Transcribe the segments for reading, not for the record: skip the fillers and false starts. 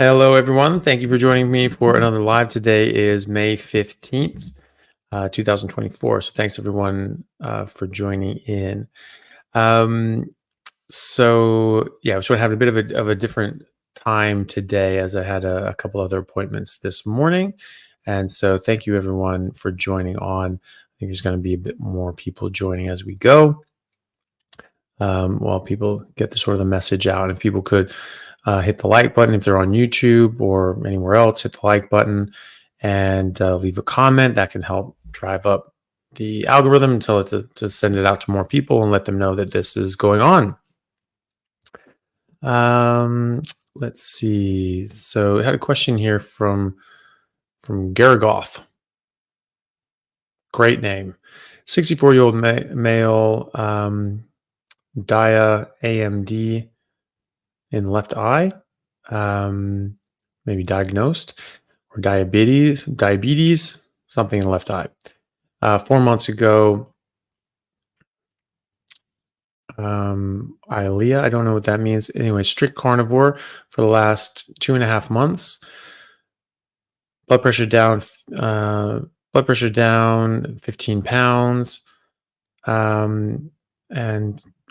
Hello, everyone. Thank you for joining me for another live. Today is May 15th, 2024. So thanks, everyone, for joining in. Yeah, I was going to have a bit of a different time today as I had a couple other appointments this morning. And so thank you, everyone, for joining on. I think there's going to be a bit more people joining as we go. While people get the message out. If people could hit the like button if they're on YouTube or anywhere else, hit the like button and leave a comment. That can help drive up the algorithm and tell it to send it out to more people and let them know that this is going on. Let's see. So I had a question here from Garagoth. Great name. 64-year-old male, dia AMD in left eye, maybe diagnosed, or diabetes, something in the left eye. 4 months ago, ILEA, I don't know what that means. Anyway, strict carnivore for the last 2.5 months. Blood pressure down 15 pounds, and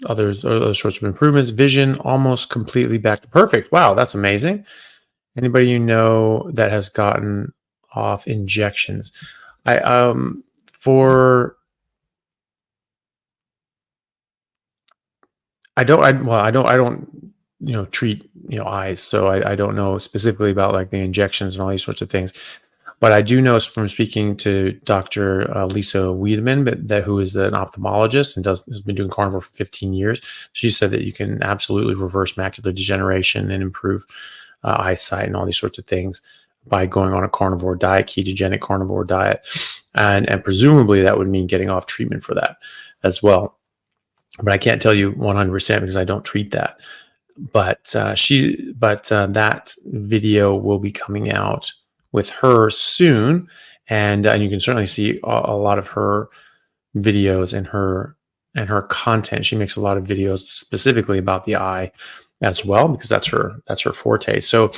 other sorts of improvements. Vision almost completely back to perfect. Wow, that's amazing. Anybody you know that has gotten off injections? I don't treat eyes, so I don't know specifically about like the injections and all these sorts of things. But I do know from speaking to Dr. Lisa Wiedemann, who is an ophthalmologist and has been doing carnivore for 15 years. She said that you can absolutely reverse macular degeneration and improve eyesight and all these sorts of things by going on a carnivore diet, ketogenic carnivore diet, and presumably that would mean getting off treatment for that as well. But I can't tell you 100% because I don't treat that. But that video will be coming out with her soon, and you can certainly see a lot of her videos and her content. She makes a lot of videos specifically about the eye as well, because that's her forte. So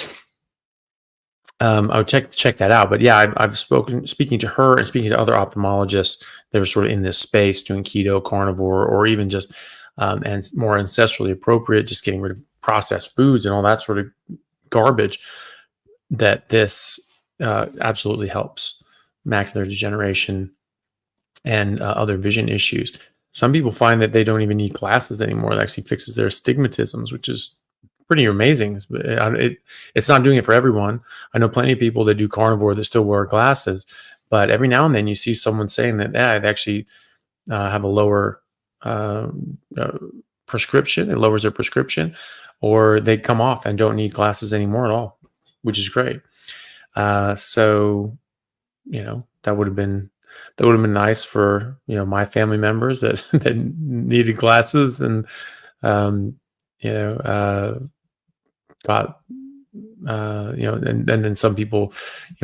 I would check that out. But yeah, I've speaking to her and speaking to other ophthalmologists that are sort of in this space doing keto, carnivore, or even just and more ancestrally appropriate, just getting rid of processed foods and all that sort of garbage, that this absolutely helps macular degeneration and other vision issues. Some people find that they don't even need glasses anymore. It actually fixes their astigmatisms, which is pretty amazing. It's not doing it for everyone. I know plenty of people that do carnivore that still wear glasses, but every now and then you see someone saying that they actually have a lower prescription. It lowers their prescription, or they come off and don't need glasses anymore at all, which is great. So that would have been nice for my family members that needed glasses and got and then some people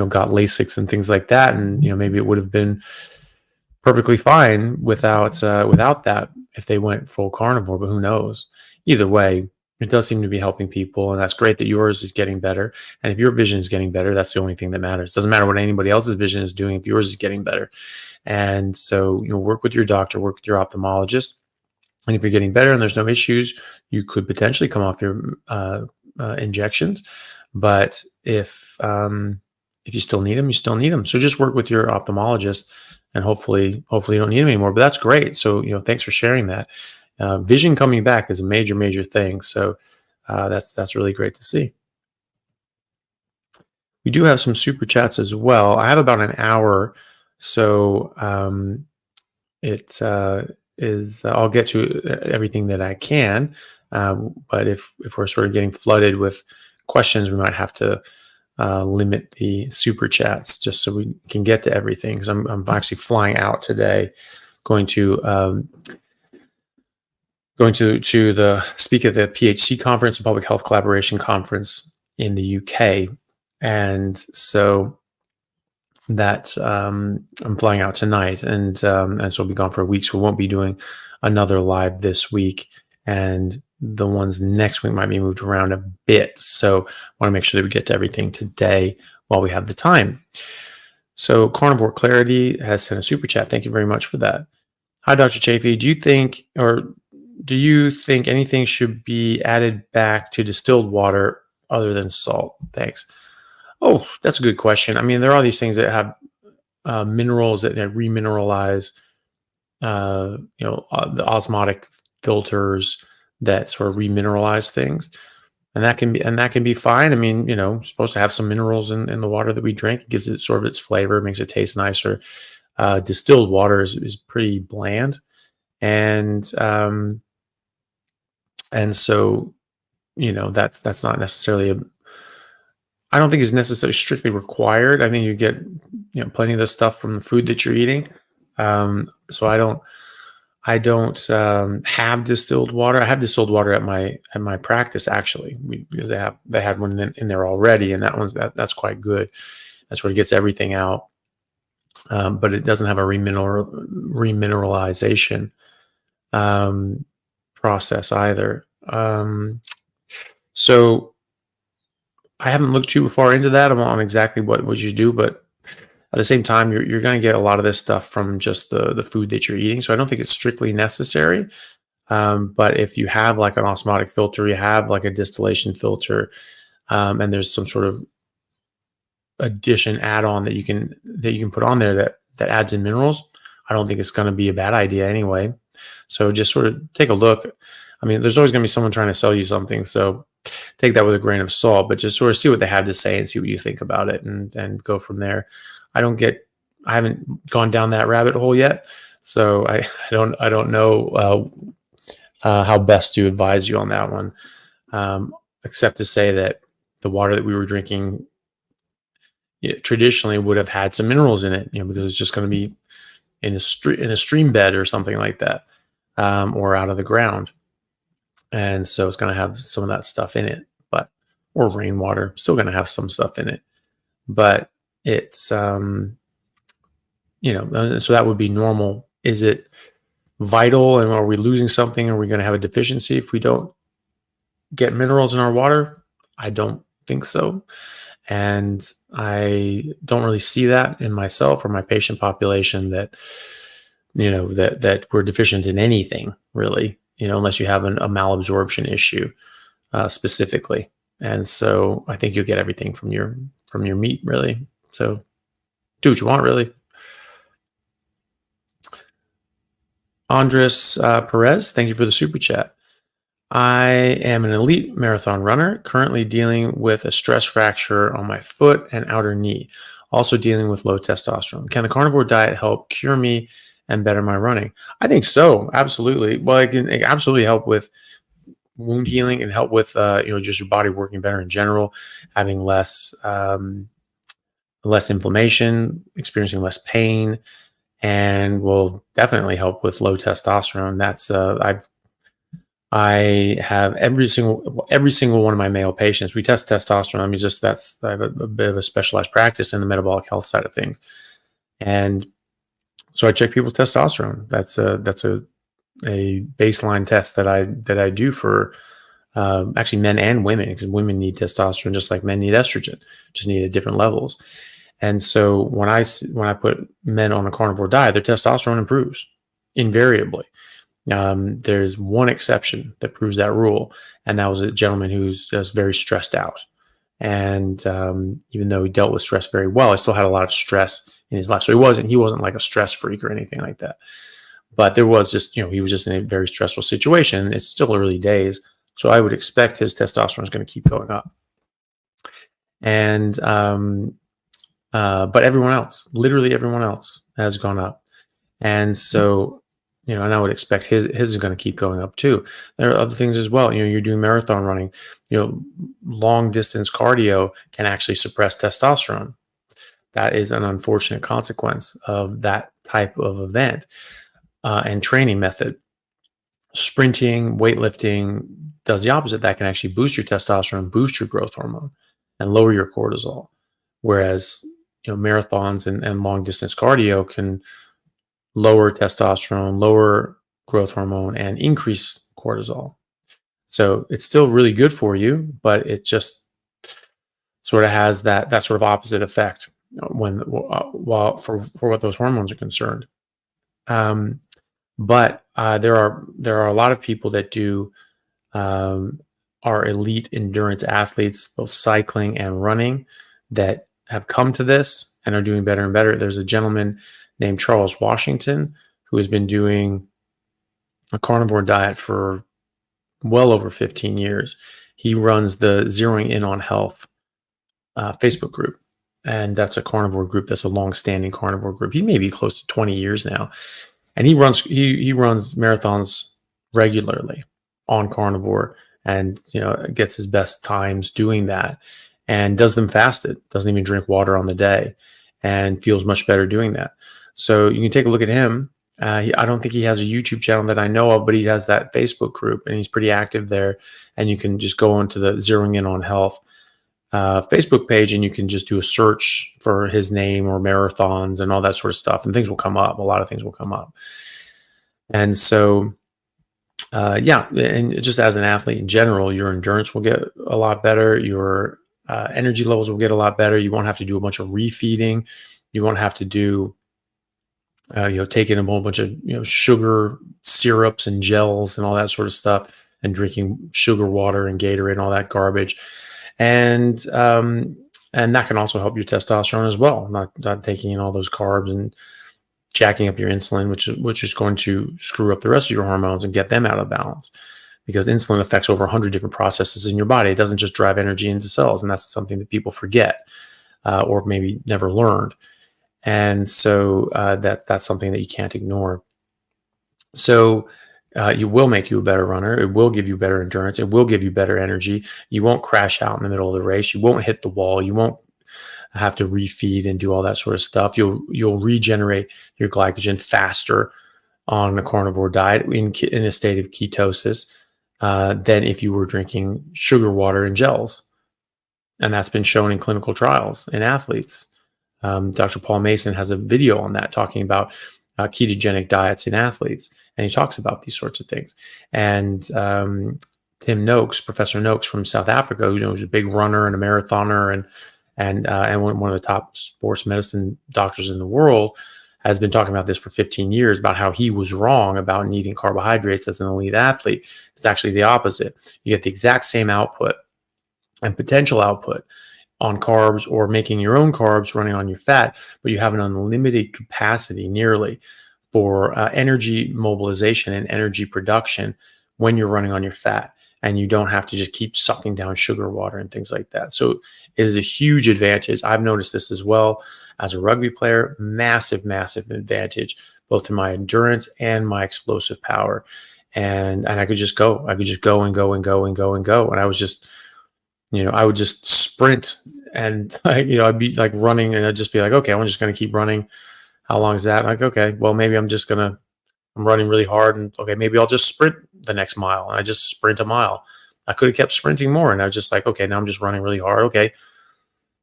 got LASIKs and things like that, and maybe it would have been perfectly fine without that if they went full carnivore. But who knows? Either way, it does seem to be helping people, and that's great that yours is getting better. And if your vision is getting better, that's the only thing that matters. It doesn't matter what anybody else's vision is doing if yours is getting better. And so work with your doctor, work with your ophthalmologist, and if you're getting better and there's no issues, you could potentially come off your injections. But if you still need them, you still need them. So just work with your ophthalmologist, and hopefully you don't need them anymore. But that's great. So thanks for sharing that. Vision coming back is a major thing. So that's really great to see. We do have some super chats as well. I have about an hour, so I'll get to everything that I can. But if we're sort of getting flooded with questions, we might have to limit the super chats just so we can get to everything, because I'm actually flying out today, going to the speak at the PHC conference, the Public Health Collaboration Conference in the UK, and so that I'm flying out tonight, and so I'll be gone for a week, so we won't be doing another live this week. And the ones next week might be moved around a bit. So I want to make sure that we get to everything today while we have the time. So Carnivore Clarity has sent a super chat. Thank you very much for that. Hi, Dr. Chaffee. Do you think anything should be added back to distilled water other than salt? Thanks. Oh, that's a good question. I mean, there are these things that have minerals that remineralize, the osmotic filters that sort of remineralize things. And that can be fine. I mean, supposed to have some minerals in the water that we drink. It gives it sort of its flavor, makes it taste nicer. Distilled water is pretty bland. And so, that's not necessarily I don't think it's necessarily strictly required. I think you get, plenty of this stuff from the food that you're eating. So I don't have distilled water. I have distilled water at my practice actually, because they had one in there already, and that's quite good. That's where it gets everything out, but it doesn't have a remineralization process either. So I haven't looked too far into that on exactly what you do, but at the same time, you're going to get a lot of this stuff from just the food that you're eating. So I don't think it's strictly necessary. But if you have like an osmotic filter, you have like a distillation filter, and there's some sort of addition add-on that you can put on there that adds in minerals, I don't think it's going to be a bad idea anyway. So just sort of take a look. I mean, there's always going to be someone trying to sell you something, so take that with a grain of salt, but just sort of see what they have to say and see what you think about it, and go from there. I haven't gone down that rabbit hole yet, so I don't know how best to advise you on that one, except to say that the water that we were drinking traditionally would have had some minerals in it, because it's just going to be in a stream bed or something like that, or out of the ground, and so it's going to have some of that stuff in it. Or rainwater, still going to have some stuff in it, but it's so that would be normal. Is it vital, and are we losing something? Are we going to have a deficiency if we don't get minerals in our water? I don't think so, and I don't really see that in myself or my patient population, that that we're deficient in anything really, unless you have a malabsorption issue specifically. And so I think you'll get everything from your meat really. So do what you want really. Andres Perez, thank you for the super chat. I am an elite marathon runner, currently dealing with a stress fracture on my foot and outer knee, also dealing with low testosterone. Can the carnivore diet help cure me and better my running? I think so, absolutely. Well, it can absolutely help with wound healing and help with just your body working better in general, having less inflammation, experiencing less pain, and will definitely help with low testosterone. That's I have every single one of my male patients. We test testosterone. I mean, I have a bit of a specialized practice in the metabolic health side of things, and so I check people's testosterone. That's a baseline test that I do for actually men and women, because women need testosterone just like men need estrogen, just need at different levels. And so when I put men on a carnivore diet, their testosterone improves invariably. There's one exception that proves that rule, and that was a gentleman who's just very stressed out. And even though he dealt with stress very well, he still had a lot of stress in his life. So he wasn't like a stress freak or anything like that. But there was just, he was just in a very stressful situation. It's still early days, so I would expect his testosterone is going to keep going up. And but everyone else, literally everyone else, has gone up. And so, and I would expect his is going to keep going up too. There are other things as well. You're doing marathon running. Long distance cardio can actually suppress testosterone. That is an unfortunate consequence of that type of event and training method. Sprinting, weightlifting does the opposite. That can actually boost your testosterone, boost your growth hormone, and lower your cortisol. Whereas, marathons and long distance cardio can lower testosterone, lower growth hormone, and increase cortisol. So it's still really good for you, but it just sort of has that sort of opposite effect when while for what those hormones are concerned. Um, but there are a lot of people that do um, are elite endurance athletes, both cycling and running, that have come to this and are doing better and better. There's a gentleman named Charles Washington who has been doing a carnivore diet for well over 15 years. He runs the Zeroing In on Health Facebook group. And that's a carnivore group. That's a long-standing carnivore group. He may be close to 20 years now, and he runs marathons regularly on carnivore, and gets his best times doing that, and does them fasted. Doesn't even drink water on the day, and feels much better doing that. So you can take a look at him. I don't think he has a YouTube channel that I know of, but he has that Facebook group, and he's pretty active there. And you can just go into the Zeroing In on Health Facebook page, and you can just do a search for his name or marathons and all that sort of stuff, and things will come up. A lot of things will come up. And so, yeah, and just as an athlete in general, your endurance will get a lot better. Your energy levels will get a lot better. You won't have to do a bunch of refeeding. You won't have to do, taking a whole bunch of, sugar syrups and gels and all that sort of stuff, and drinking sugar water and Gatorade and all that garbage. And that can also help your testosterone as well. Not taking in all those carbs and jacking up your insulin, which is going to screw up the rest of your hormones and get them out of balance, because insulin affects over 100 different processes in your body. It doesn't just drive energy into cells, and that's something that people forget or maybe never learned. And so that's something that you can't ignore. So it will make you a better runner. It will give you better endurance. It will give you better energy. You won't crash out in the middle of the race. You won't hit the wall. You won't have to refeed and do all that sort of stuff. You'll regenerate your glycogen faster on a carnivore diet in a state of ketosis than if you were drinking sugar water and gels. And that's been shown in clinical trials in athletes. Dr. Paul Mason has a video on that, talking about ketogenic diets in athletes. And he talks about these sorts of things. And Tim Noakes, Professor Noakes from South Africa, who's a big runner and a marathoner and one of the top sports medicine doctors in the world, has been talking about this for 15 years, about how he was wrong about needing carbohydrates as an elite athlete. It's actually the opposite. You get the exact same output and potential output on carbs, or making your own carbs, running on your fat, but you have an unlimited capacity nearly for energy mobilization and energy production when you're running on your fat, and you don't have to just keep sucking down sugar water and things like that. So it is a huge advantage. I've noticed this as well as a rugby player. Massive, massive advantage, both to my endurance and my explosive power. And I could just go. I could just go and go and go and go and go. And I was just, I would just sprint, and I'd be like running, and I'd just be like, okay, I'm just going to keep running. How long is that? Like, okay, well, maybe I'm running really hard, and okay, maybe I'll just sprint the next mile. And I just sprint a mile. I could have kept sprinting more, and I was just like, okay, now I'm just running really hard. Okay,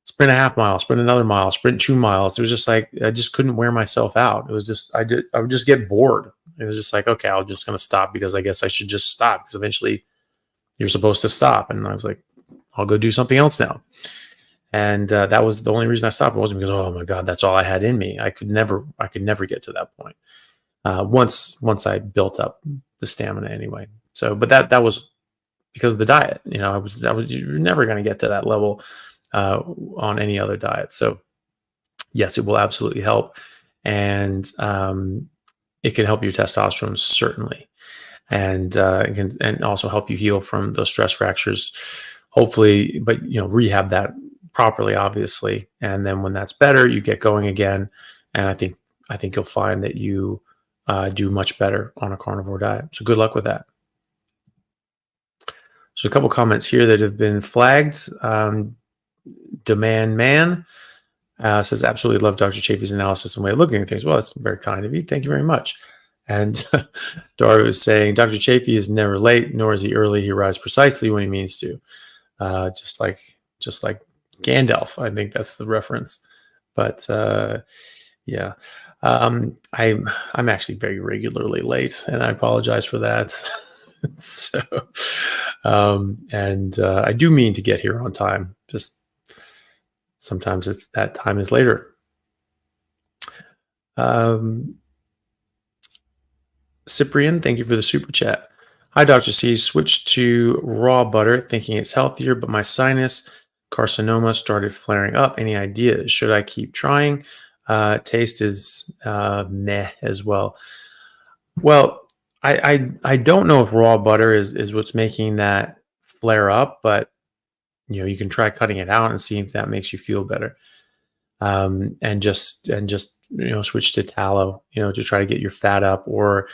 sprint a half mile, sprint another mile, sprint 2 miles. It was just like, I just couldn't wear myself out. It was just, I would just get bored. It was just like, okay, I'm just going to stop, because I guess I should just stop, because eventually you're supposed to stop. And I was like, I'll go do something else now. And that was the only reason I stopped. It wasn't because, oh my God, that's all I had in me. I could never get to that point. Once I built up the stamina anyway. So, but that was because of the diet. You're never going to get to that level on any other diet. So yes, it will absolutely help. And it can help your testosterone, certainly. And it can also help you heal from those stress fractures, hopefully, but rehab that properly, obviously. And then when that's better, you get going again. And I think you'll find that you do much better on a carnivore diet. So good luck with that. So a couple comments here that have been flagged. Demand Man says, absolutely love Dr. Chaffee's analysis and way of looking at things. Well, that's very kind of you. Thank you very much. And Dara was saying, Dr. Chaffee is never late, nor is he early. He arrives precisely when he means to. Just like Gandalf. I think that's the reference. But yeah, I'm actually very regularly late, and I apologize for that. So And I do mean to get here on time. Just sometimes that time is later. Cyprian, thank you for the super chat. Hi, Dr. C. Switched to raw butter, thinking it's healthier, but my sinus carcinoma started flaring up. Any ideas? Should I keep trying? Taste is meh as well. Well, I don't know if raw butter is what's making that flare up, but you can try cutting it out and see if that makes you feel better. And just switch to tallow, to try to get your fat up, or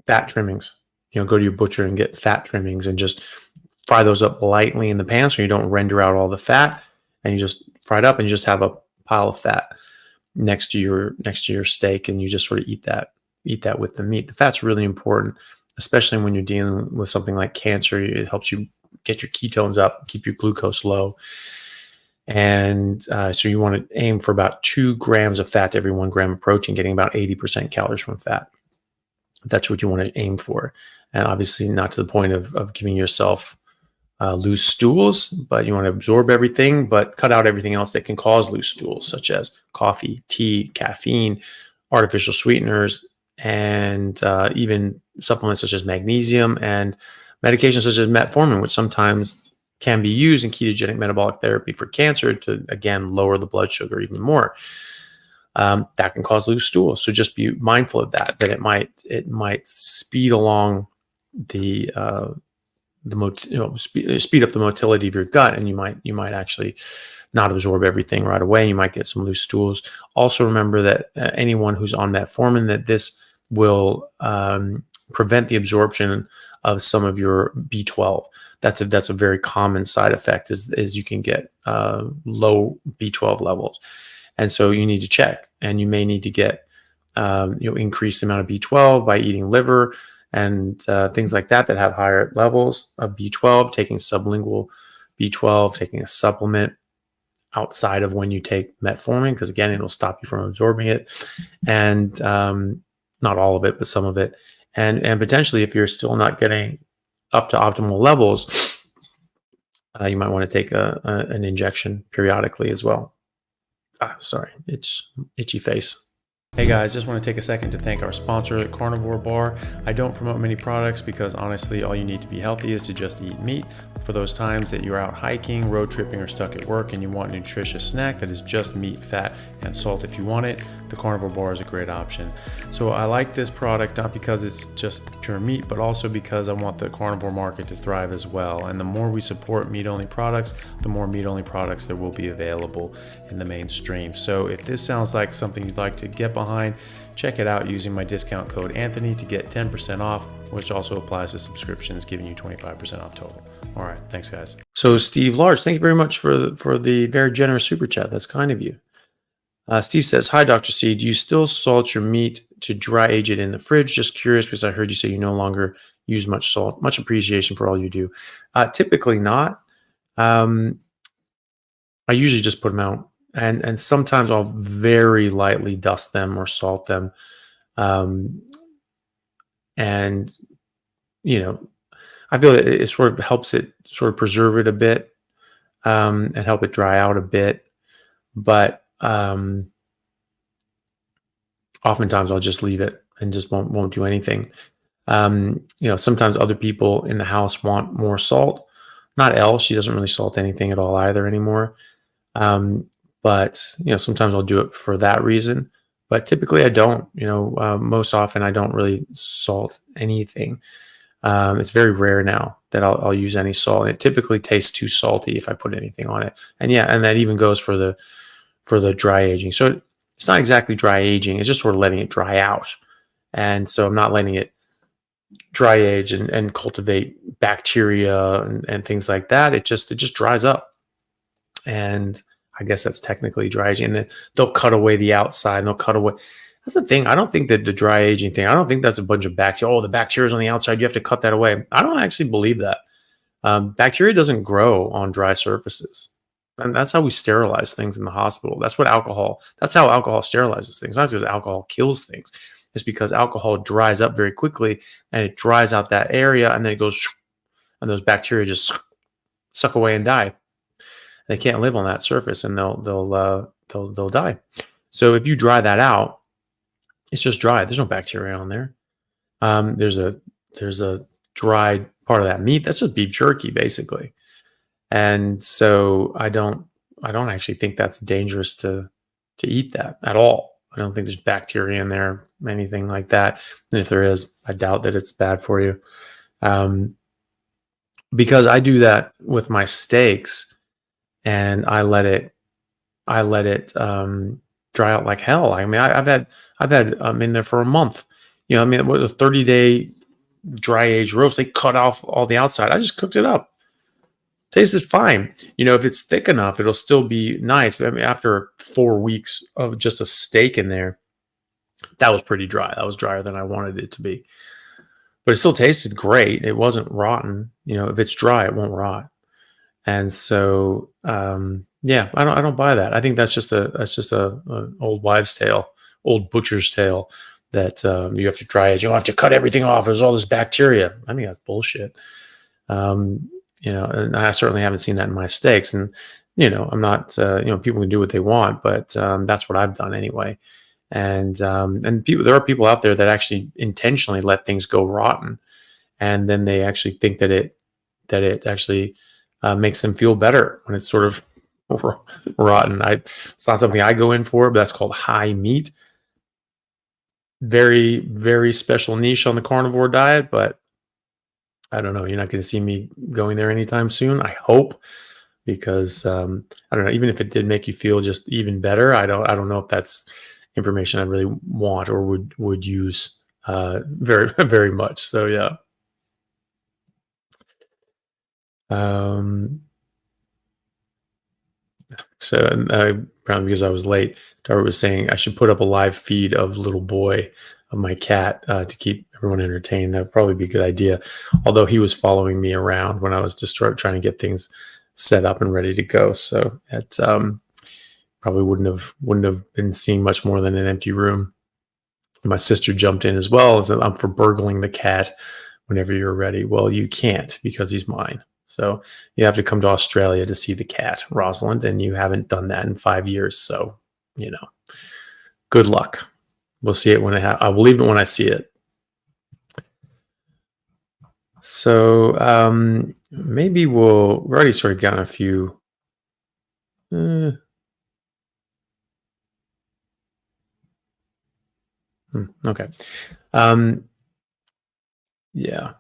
fat trimmings. Go to your butcher and get fat trimmings and just fry those up lightly in the pan so you don't render out all the fat, and you just fry it up and you just have a pile of fat next to your steak, and you just sort of eat that with the meat. The fat's really important, especially when you're dealing with something like cancer. It helps you get your ketones up, keep your glucose low. And so you want to aim for about 2 grams of fat to every 1 gram of protein, getting about 80% calories from fat. That's what you want to aim for. And obviously not to the point of giving yourself loose stools, but you want to absorb everything, but cut out everything else that can cause loose stools, such as coffee, tea, caffeine, artificial sweeteners, and even supplements such as magnesium and medications such as metformin, which sometimes can be used in ketogenic metabolic therapy for cancer to, again, lower the blood sugar even more. That can cause loose stools. So just be mindful of that it might speed along speed up the motility of your gut, and you might actually not absorb everything right away. You might get some loose stools. Also remember that anyone who's on metformin, that this will prevent the absorption of some of your B12. That's a very common side effect, is you can get low B12 levels, and so you need to check, and you may need to get increase the amount of B12 by eating liver and things like that have higher levels of B12, taking sublingual B12, taking a supplement outside of when you take metformin, because again, it'll stop you from absorbing it, and not all of it, but some of it, and potentially if you're still not getting up to optimal levels, you might want to take an injection periodically as well. Sorry, it's itchy face. Hey guys, just want to take a second to thank our sponsor, Carnivore Bar. I don't promote many products because honestly, all you need to be healthy is to just eat meat. For those times that you're out hiking, road tripping, or stuck at work and you want a nutritious snack that is just meat, fat, and salt if you want it, the Carnivore Bar is a great option. So I like this product not because it's just pure meat, but also because I want the carnivore market to thrive as well. And the more we support meat-only products, the more meat-only products there will be available in the mainstream. So if this sounds like something you'd like to get behind, check it out using my discount code Anthony to get 10% off, which also applies to subscriptions, giving you 25% off total. All right, thanks guys. So Steve Large, thank you very much for the very generous super chat. That's kind of you. Steve says, hi, Dr. C. Do you still salt your meat to dry age it in the fridge? Just curious because I heard you say you no longer use much salt. Much appreciation for all you do. Typically not. I usually just put them out. And sometimes I'll very lightly dust them or salt them. And, I feel that it sort of helps it sort of preserve it a bit and help it dry out a bit. But oftentimes I'll just leave it and just won't do anything. Sometimes other people in the house want more salt. Not Elle, she doesn't really salt anything at all either anymore. But sometimes I'll do it for that reason. But typically I don't. Most often I don't really salt anything. It's very rare now that I'll use any salt. It typically tastes too salty if I put anything on it. And that even goes for the dry aging. So it's not exactly dry aging. It's just sort of letting it dry out. And so I'm not letting it dry age and cultivate bacteria and things like that. It just dries up. And I guess that's technically dry aging. And then they'll cut away the outside and they'll cut away. That's the thing. I don't think that the dry aging thing, I don't think that's a bunch of bacteria. Oh, the bacteria is on the outside. You have to cut that away. I don't actually believe that. Bacteria doesn't grow on dry surfaces. And that's how we sterilize things in the hospital. That's how alcohol sterilizes things. Not because alcohol kills things. is because alcohol dries up very quickly, and it dries out that area, and then it goes, and those bacteria just suck away and die. They can't live on that surface, and they'll die. So if you dry that out, it's just dry. There's no bacteria on there. There's a dried part of that meat. That's just beef jerky, basically. And so I don't actually think that's dangerous to eat that at all. I don't think there's bacteria in there, anything like that. And if there is, I doubt that it's bad for you. Because I do that with my steaks, and I let it dry out like hell. I mean, I've had in there for a month. I mean, with a 30-day dry age roast, they cut off all the outside. I just cooked it up. Tasted fine. If it's thick enough, it'll still be nice. I mean, after 4 weeks of just a steak in there, that was pretty dry. That was drier than I wanted it to be. But it still tasted great. It wasn't rotten. If it's dry, it won't rot. And so, yeah, I don't buy that. I think that's just a old wives' tale, old butcher's tale, that you have to dry it. You have to cut everything off. There's all this bacteria. I think that's bullshit. And I certainly haven't seen that in my steaks. And I'm not. People can do what they want, but that's what I've done anyway. And there are people out there that actually intentionally let things go rotten, and then they actually think that it actually makes them feel better when it's sort of rotten. It's not something I go in for, but that's called high meat. Very, very special niche on the carnivore diet, but I don't know. You're not going to see me going there anytime soon, I hope, because I don't know. Even if it did make you feel just even better, I don't know if that's information I really want or would use very, very much. So yeah. So probably because I was late, Tara was saying I should put up a live feed of little boy, of my cat, to keep everyone entertained. That would probably be a good idea. Although he was following me around when I was just trying to get things set up and ready to go. So it probably wouldn't have been seeing much more than an empty room. My sister jumped in as well, as I'm for burgling the cat whenever you're ready. Well, you can't, because he's mine. So you have to come to Australia to see the cat, Rosalind, and you haven't done that in 5 years. So, good luck. We'll see it when I will leave it when I see it. So maybe we've already sort of gotten a few. Okay. Yeah.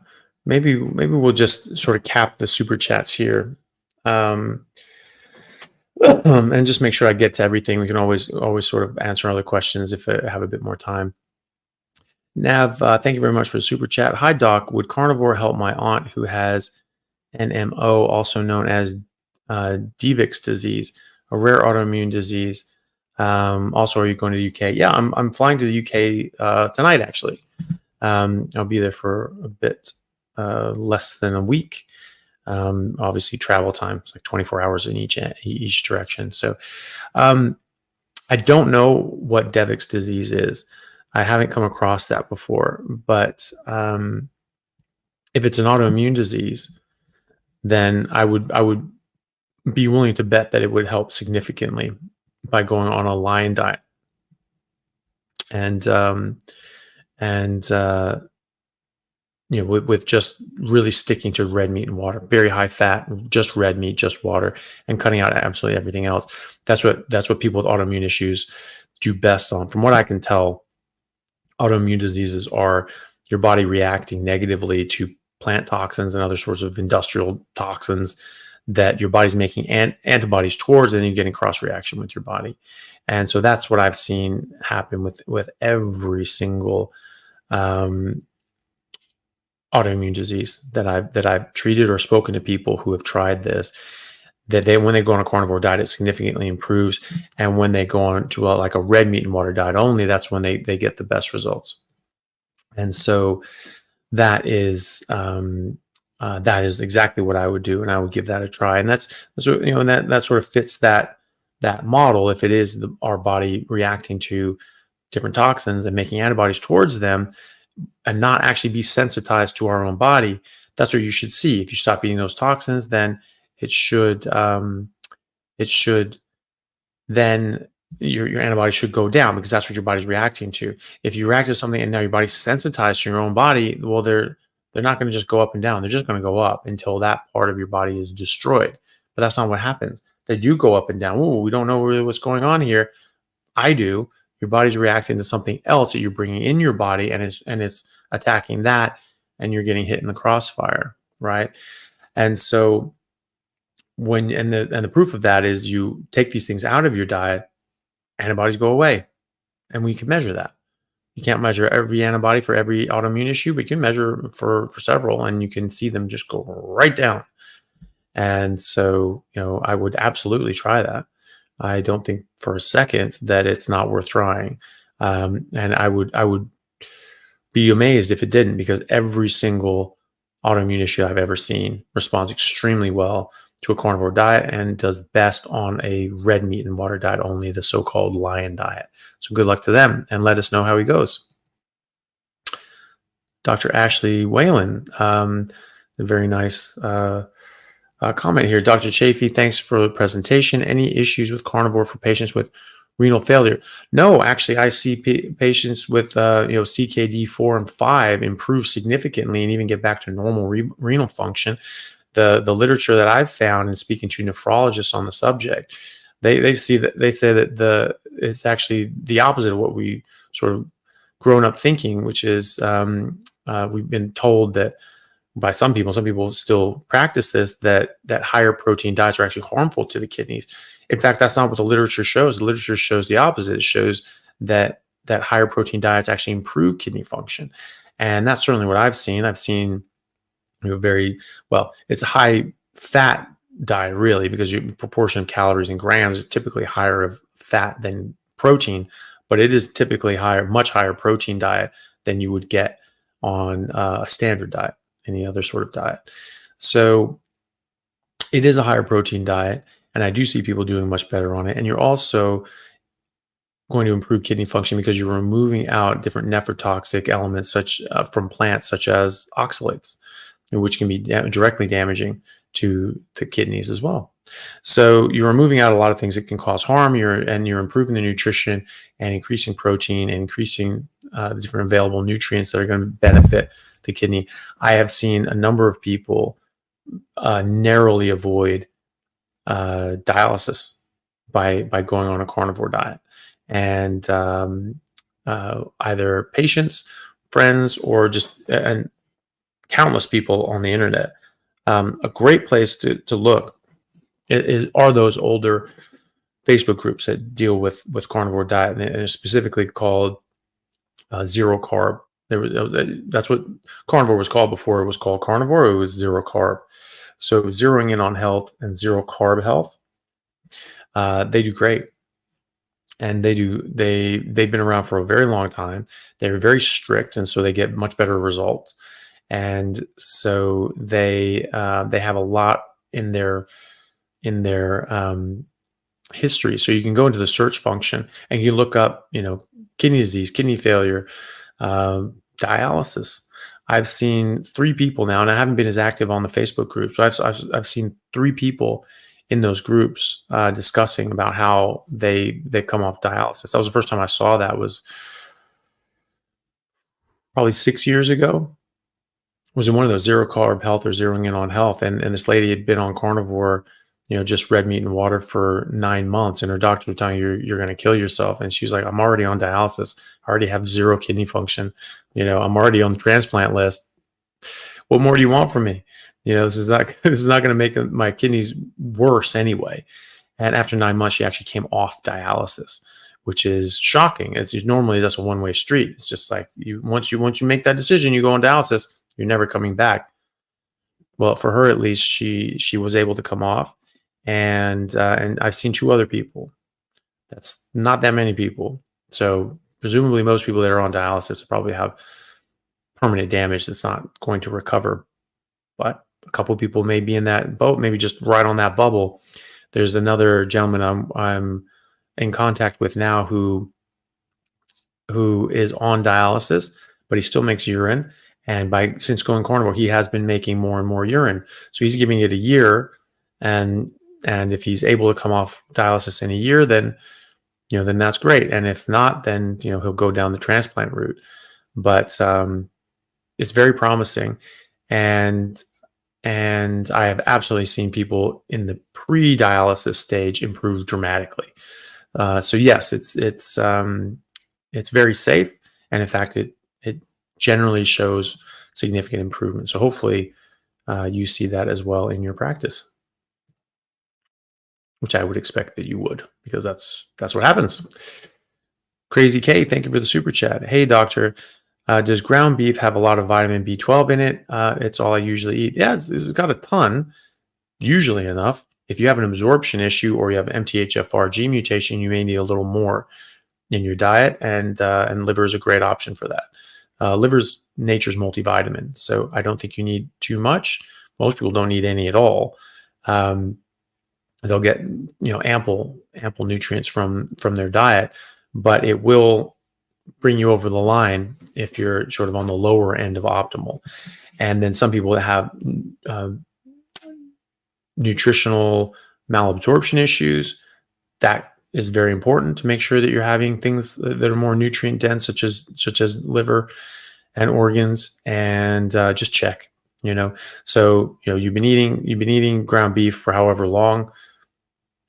Maybe we'll just sort of cap the super chats here, and just make sure I get to everything. We can always sort of answer other questions if I have a bit more time. Nav, thank you very much for the super chat. Hi, Doc. Would carnivore help my aunt who has an MO, also known as Dietary disease, a rare autoimmune disease? Also, are you going to the UK? Yeah, I'm flying to the UK tonight, actually. I'll be there for a bit less than a week. Obviously, travel time, it's like 24 hours in each direction. So I don't know what Dietary disease is. I haven't come across that before, but if it's an autoimmune disease, then I would be willing to bet that it would help significantly by going on a lion diet and with just really sticking to red meat and water, very high fat, just red meat, just water, and cutting out absolutely everything else. That's what people with autoimmune issues do best on. From what I can tell, autoimmune diseases are your body reacting negatively to plant toxins and other sorts of industrial toxins that your body's making antibodies towards, and you're getting cross reaction with your body. And so that's what I've seen happen with every single autoimmune disease that I've treated or spoken to people who have tried this, that when they go on a carnivore diet, it significantly improves. And when they go on to like a red meat and water diet only, that's when they get the best results. And so that is exactly what I would do, and I would give that a try. And that's that sort of fits that model. If it is our body reacting to different toxins and making antibodies towards them and not actually be sensitized to our own body, that's what you should see. If you stop eating those toxins, then it should it should then your antibodies should go down because that's what your body's reacting to. If you react to something and now your body's sensitized to your own body, well, they're not going to just go up and down. They're just going to go up until that part of your body is destroyed. But that's not what happens. They do go up and down. Oh, we don't know really what's going on here. I do. Your body's reacting to something else that you're bringing in your body, and it's attacking that, and you're getting hit in the crossfire, right? And so the proof of that is you take these things out of your diet, antibodies go away, and we can measure that. You can't measure every antibody for every autoimmune issue, but you can measure for several, and you can see them just go right down. And so, I would absolutely try that. I don't think for a second that it's not worth trying. And I would be amazed if it didn't, because every single autoimmune issue I've ever seen responds extremely well to a carnivore diet and does best on a red meat and water diet only, the so-called lion diet. So good luck to them, and let us know how he goes. Dr. Ashley Whalen, a very nice comment here. Dr. Chaffee, thanks for the presentation. Any issues with carnivore for patients with renal failure? No, actually, I see patients with CKD 4 and 5 improve significantly and even get back to normal renal function. The literature that I've found in speaking to nephrologists on the subject, they say that it's actually the opposite of what we sort of grown up thinking, which is we've been told that by some people still practice this, that higher protein diets are actually harmful to the kidneys. In fact, that's not what the literature shows. The literature shows the opposite. It shows that higher protein diets actually improve kidney function. And that's certainly what I've seen. I've seen it's a high fat diet really, because your proportion of calories in grams is typically higher of fat than protein, but it is typically much higher protein diet than you would get on a standard diet, any other sort of diet. So it is a higher protein diet, and I do see people doing much better on it. And you're also going to improve kidney function because you're removing out different nephrotoxic elements from plants, such as oxalates, which can be directly damaging to the kidneys as well. So you're removing out a lot of things that can cause harm. You're improving the nutrition and increasing protein and increasing the different available nutrients that are going to benefit the kidney. I have seen a number of people narrowly avoid dialysis by going on a carnivore diet, and either patients, friends, or just and countless people on the internet. A great place to look are those older Facebook groups that deal with carnivore diet, and they're specifically called zero carb. That's what carnivore was called before it was called carnivore. It was zero carb. So zeroing in on health and zero carb health, they do great. And they've been around for a very long time. They're very strict, and so they get much better results. And so they have a lot in their history. So you can go into the search function and you look up, kidney disease, kidney failure, dialysis. I've seen 3 people now, and I haven't been as active on the Facebook groups, but I've seen 3 people in those groups discussing about how they come off dialysis. That was the first time I saw that, was probably 6 years ago. Was in one of those zero carb health or zeroing in on health, and this lady had been on carnivore, just red meat and water for 9 months, and her doctor was telling her, you're going to kill yourself. And she was like, I'm already on dialysis. I already have zero kidney function. I'm already on the transplant list. What more do you want from me? This is not going to make my kidneys worse anyway. And after 9 months, she actually came off dialysis, which is shocking. Normally that's a one-way street. It's just like once you make that decision, you go on dialysis, you're never coming back. Well, for her at least, she was able to come off, and I've seen 2 other people. That's not that many people. So presumably most people that are on dialysis probably have permanent damage that's not going to recover. But a couple of people may be in that boat, maybe just right on that bubble. There's another gentleman I'm in contact with now who who is on dialysis, but he still makes urine. And since going carnivore, he has been making more and more urine. So he's giving it a year, and if he's able to come off dialysis in a year, then then that's great. And if not, then he'll go down the transplant route. But it's very promising, and I have absolutely seen people in the pre-dialysis stage improve dramatically. So yes, it's very safe, and in fact, it generally shows significant improvement. So hopefully, you see that as well in your practice, which I would expect that you would, because that's what happens. Crazy K, thank you for the super chat. Hey, doctor, does ground beef have a lot of vitamin B12 in it? It's all I usually eat. Yeah, it's got a ton, usually enough. If you have an absorption issue or you have an MTHFR mutation, you may need a little more in your diet, and liver is a great option for that. Liver's nature's multivitamin, so I don't think you need too much. Most people don't need any at all. They'll get ample nutrients from their diet, but it will bring you over the line if you're sort of on the lower end of optimal. And then some people that have nutritional malabsorption issues, that is very important to make sure that you're having things that are more nutrient dense, such as liver and organs, and just check. So you've been eating ground beef for however long.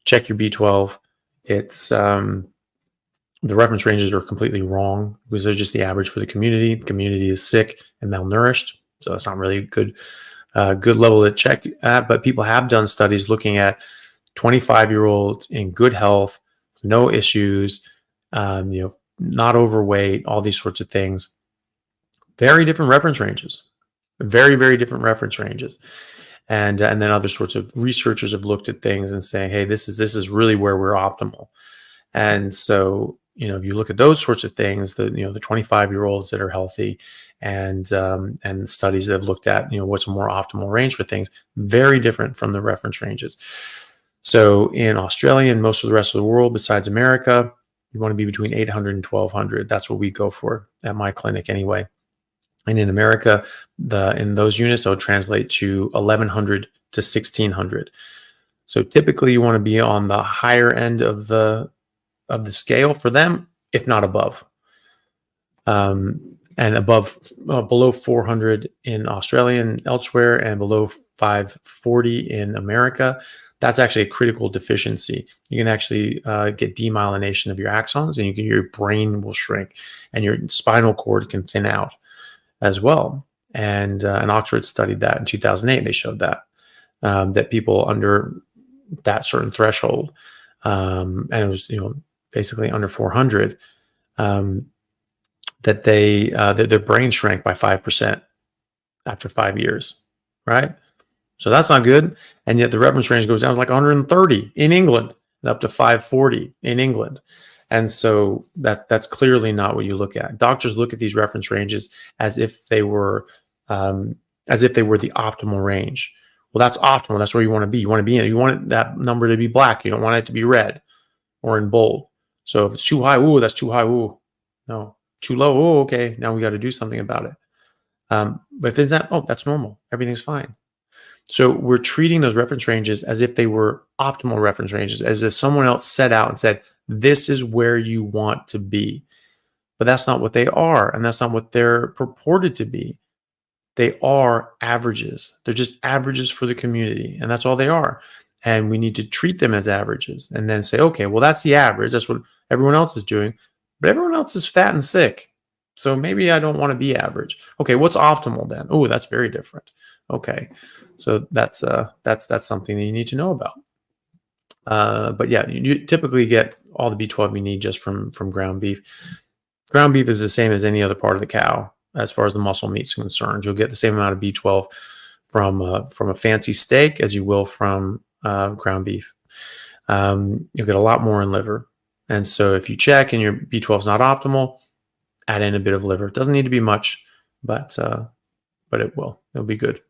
Check your B12. It's the reference ranges are completely wrong because they're just the average for the community. The community is sick and malnourished, so that's not really a good level to check at. But people have done studies looking at 25-year-olds in good health, no issues, not overweight, all these sorts of things. Very different reference ranges, very, very different reference ranges. And then other sorts of researchers have looked at things and saying, hey, this is really where we're optimal. And so, if you look at those sorts of things, the 25-year-olds that are healthy, and studies that have looked at what's a more optimal range for things, very different from the reference ranges. So in Australia and most of the rest of the world besides America, you want to be between 800 and 1200. That's what we go for at my clinic anyway. And in America, in those units, that would translate to 1100 to 1600. So typically you want to be on the higher end of the scale for them, if not above. And below 400 in Australia and elsewhere, and below 540 in America. That's actually a critical deficiency. You can actually get demyelination of your axons, and your brain will shrink, and your spinal cord can thin out as well. And Oxford studied that in 2008. They showed that people under that certain threshold, and it was basically under 400, that their brain shrank by 5% after 5 years, right? So that's not good. And yet the reference range goes down to like 130 in England, up to 540 in England. And so that's clearly not what you look at. Doctors look at these reference ranges as if they were the optimal range. Well, that's optimal. That's where you want to be. You want to be in it. You want that number to be black. You don't want it to be red or in bold. So if it's too high, ooh, that's too high. Ooh, no. Too low. Oh, okay. Now we got to do something about it. But if it's not, oh, that's normal. Everything's fine. So we're treating those reference ranges as if they were optimal reference ranges, as if someone else set out and said, this is where you want to be. But that's not what they are. And that's not what they're purported to be. They are averages. They're just averages for the community. And that's all they are. And we need to treat them as averages and then say, okay, well, that's the average. That's what everyone else is doing. But everyone else is fat and sick. So maybe I don't want to be average. Okay, what's optimal then? Oh, that's very different. Okay, so that's something that you need to know about. But yeah, you typically get all the B12 you need just from ground beef. Ground beef is the same as any other part of the cow as far as the muscle meat is concerned. You'll get the same amount of B12 from a fancy steak as you will from ground beef. You'll get a lot more in liver. And so if you check and your B12 is not optimal, add in a bit of liver. It doesn't need to be much, but it will. It'll be good.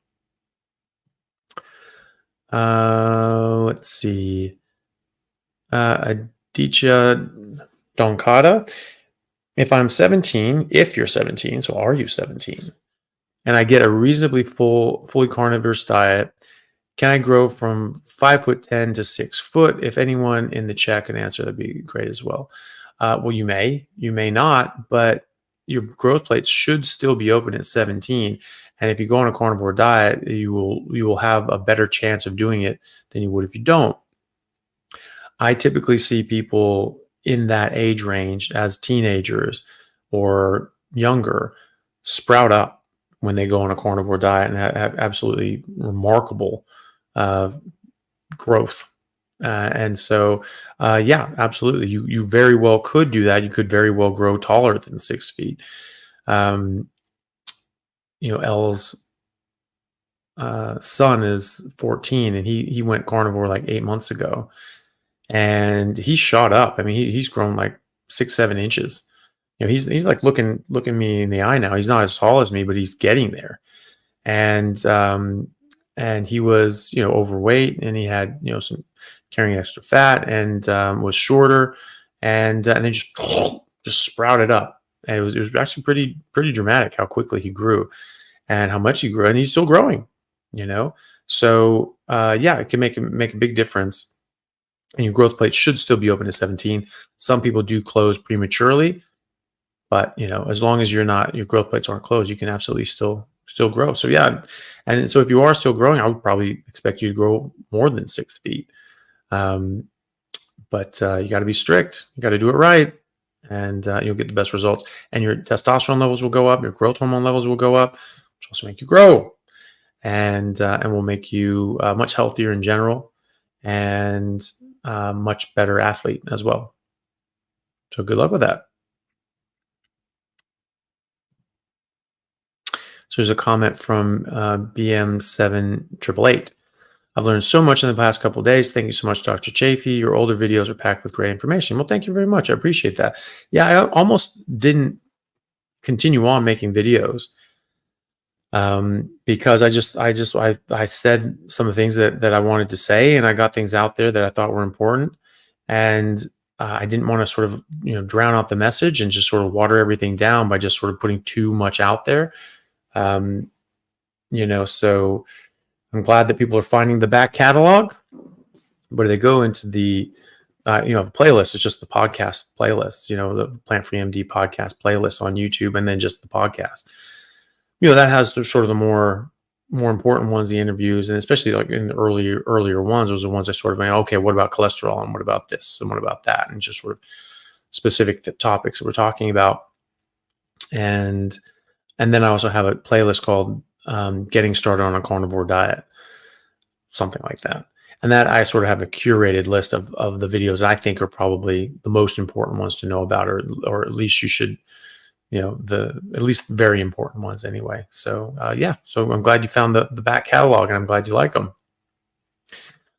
Let's see. Aditya Donkata. If I'm 17, if you're 17, so are you 17? And I get a reasonably fully carnivorous diet, can I grow from 5'10" to 6 foot? If anyone in the chat can answer, that'd be great as well. Well, you may not, but your growth plates should still be open at 17. And if you go on a carnivore diet, you will have a better chance of doing it than you would if you don't. I typically see people in that age range as teenagers or younger sprout up when they go on a carnivore diet and have absolutely remarkable uh, growth. And so, yeah, absolutely. You very well could do that. You could very well grow taller than 6 feet. Um, Elle's son is 14, and he went carnivore like 8 months ago, and he shot up. I mean, he's grown like 6-7 inches. He's like looking me in the eye now. He's not as tall as me, but he's getting there. And he was overweight, and he had some carrying extra fat, and was shorter, and then just sprouted up. And it was actually pretty dramatic how quickly he grew and how much he grew, and he's still growing. So yeah, it can make a big difference. And your growth plate should still be open at 17. Some people do close prematurely, but as long as your growth plates aren't closed, you can absolutely still grow. So yeah, and so if you are still growing, I would probably expect you to grow more than 6 feet. But you got to be strict. You got to do it right, and you'll get the best results. And your testosterone levels will go up. Your growth hormone levels will go up, which also make you grow, and will make you much healthier in general, and much better athlete as well. So good luck with that. So there's a comment from BM7888. I've learned so much in the past couple of days. Thank you so much, Dr. Chaffee. Your older videos are packed with great information. Well, thank you very much. I appreciate that. Yeah, I almost didn't continue on making videos because I said some of the things that I wanted to say, and I got things out there that I thought were important. And I didn't want to sort of drown out the message and just sort of water everything down by just sort of putting too much out there. So I'm glad that people are finding the back catalog, but they go into the, the playlist. It's just the podcast playlist, the Plant Free MD podcast playlist on YouTube, and then just the podcast. That has sort of the more important ones, the interviews, and especially like in the earlier ones, those are the ones I sort of went, okay, what about cholesterol, and what about this, and what about that, and just sort of specific topics that we're talking about. And then I also have a playlist called Getting Started on a Carnivore Diet, something like that. And that I sort of have a curated list of the videos I think are probably the most important ones to know about, or at least you should, at least very important ones anyway. So yeah, so I'm glad you found the back catalog, and I'm glad you like them.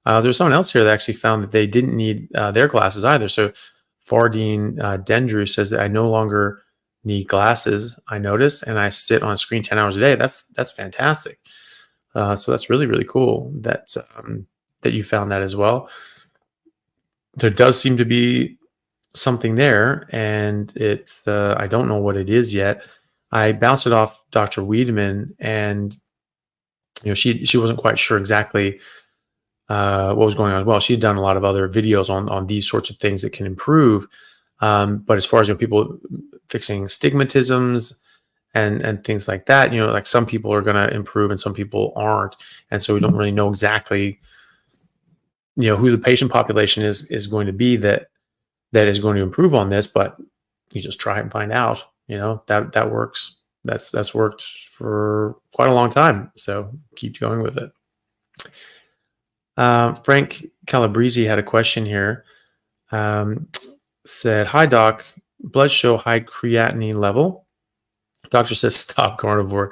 There's someone else here that actually found that they didn't need their glasses either. So Fardine Dendru says that I no longer need glasses, I notice, and I sit on screen 10 hours a day. That's fantastic. So that's really, really cool that you found that as well. There does seem to be something there, and it's I don't know what it is yet. I bounced it off Dr. Wiedemann, and she wasn't quite sure exactly what was going on as well. She had done a lot of other videos on these sorts of things that can improve. But as far as people fixing stigmatisms and things like that, like some people are going to improve and some people aren't, and so we don't really know exactly who the patient population is going to be that is going to improve on this. But you just try and find out. That works. That's worked for quite a long time, so keep going with it. Frank Calabrese had a question here. Said, hi doc, blood show high creatinine level. Doctor says stop carnivore.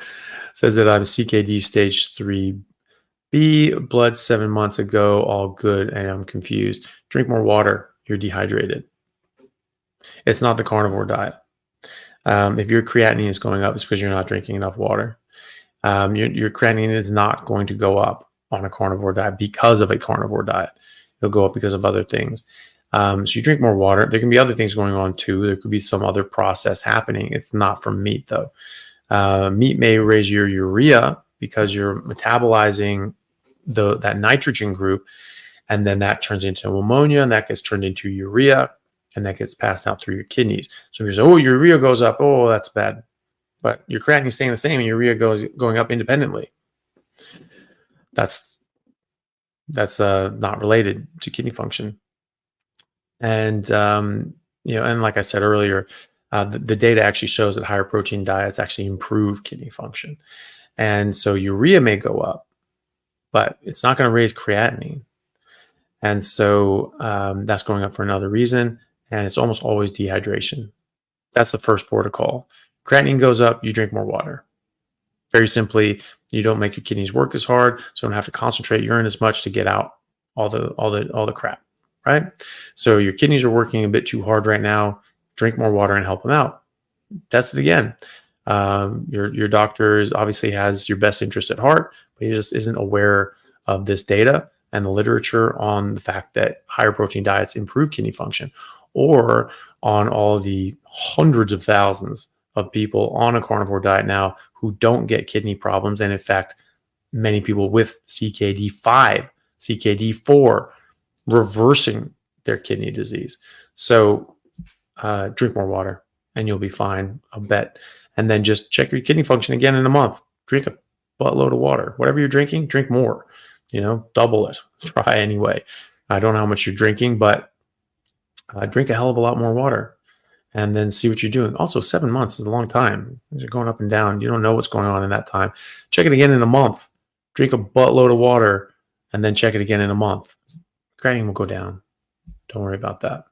Says that I'm CKD stage 3B, blood 7 months ago, all good, and I'm confused. Drink more water, you're dehydrated. It's not the carnivore diet. If your creatinine is going up, it's because you're not drinking enough water. Your creatinine is not going to go up on a carnivore diet because of a carnivore diet. It'll go up because of other things. So you drink more water. There can be other things going on too. There could be some other process happening. It's not from meat though. Meat may raise your urea because you're metabolizing that nitrogen group, and then that turns into ammonia, and that gets turned into urea, and that gets passed out through your kidneys. So if you say, oh, urea goes up, oh, that's bad. But your creatinine is staying the same, and urea going up independently. That's not related to kidney function. And and like I said earlier, the data actually shows that higher protein diets actually improve kidney function. And so urea may go up, but it's not going to raise creatinine. And so that's going up for another reason. And it's almost always dehydration. That's the first protocol. Creatinine goes up, you drink more water. Very simply, you don't make your kidneys work as hard, so you don't have to concentrate urine as much to get out all the crap, right? So your kidneys are working a bit too hard right now. Drink more water and help them out. Test it again. Your doctor obviously has your best interest at heart, but he just isn't aware of this data and the literature on the fact that higher protein diets improve kidney function, or on all the hundreds of thousands of people on a carnivore diet now who don't get kidney problems. And in fact, many people with CKD5, CKD4 reversing their kidney disease. So drink more water and you'll be fine, I'll bet. And then just check your kidney function again in a month. Drink a buttload of water. Whatever you're drinking, drink more. Double it. Try anyway. I don't know how much you're drinking, but drink a hell of a lot more water. And then see what you're doing. Also, 7 months is a long time. You're going up and down. You don't know what's going on in that time. Check it again in a month. Drink a buttload of water, and then check it again in a month. Creatinine will go down. Don't worry about that.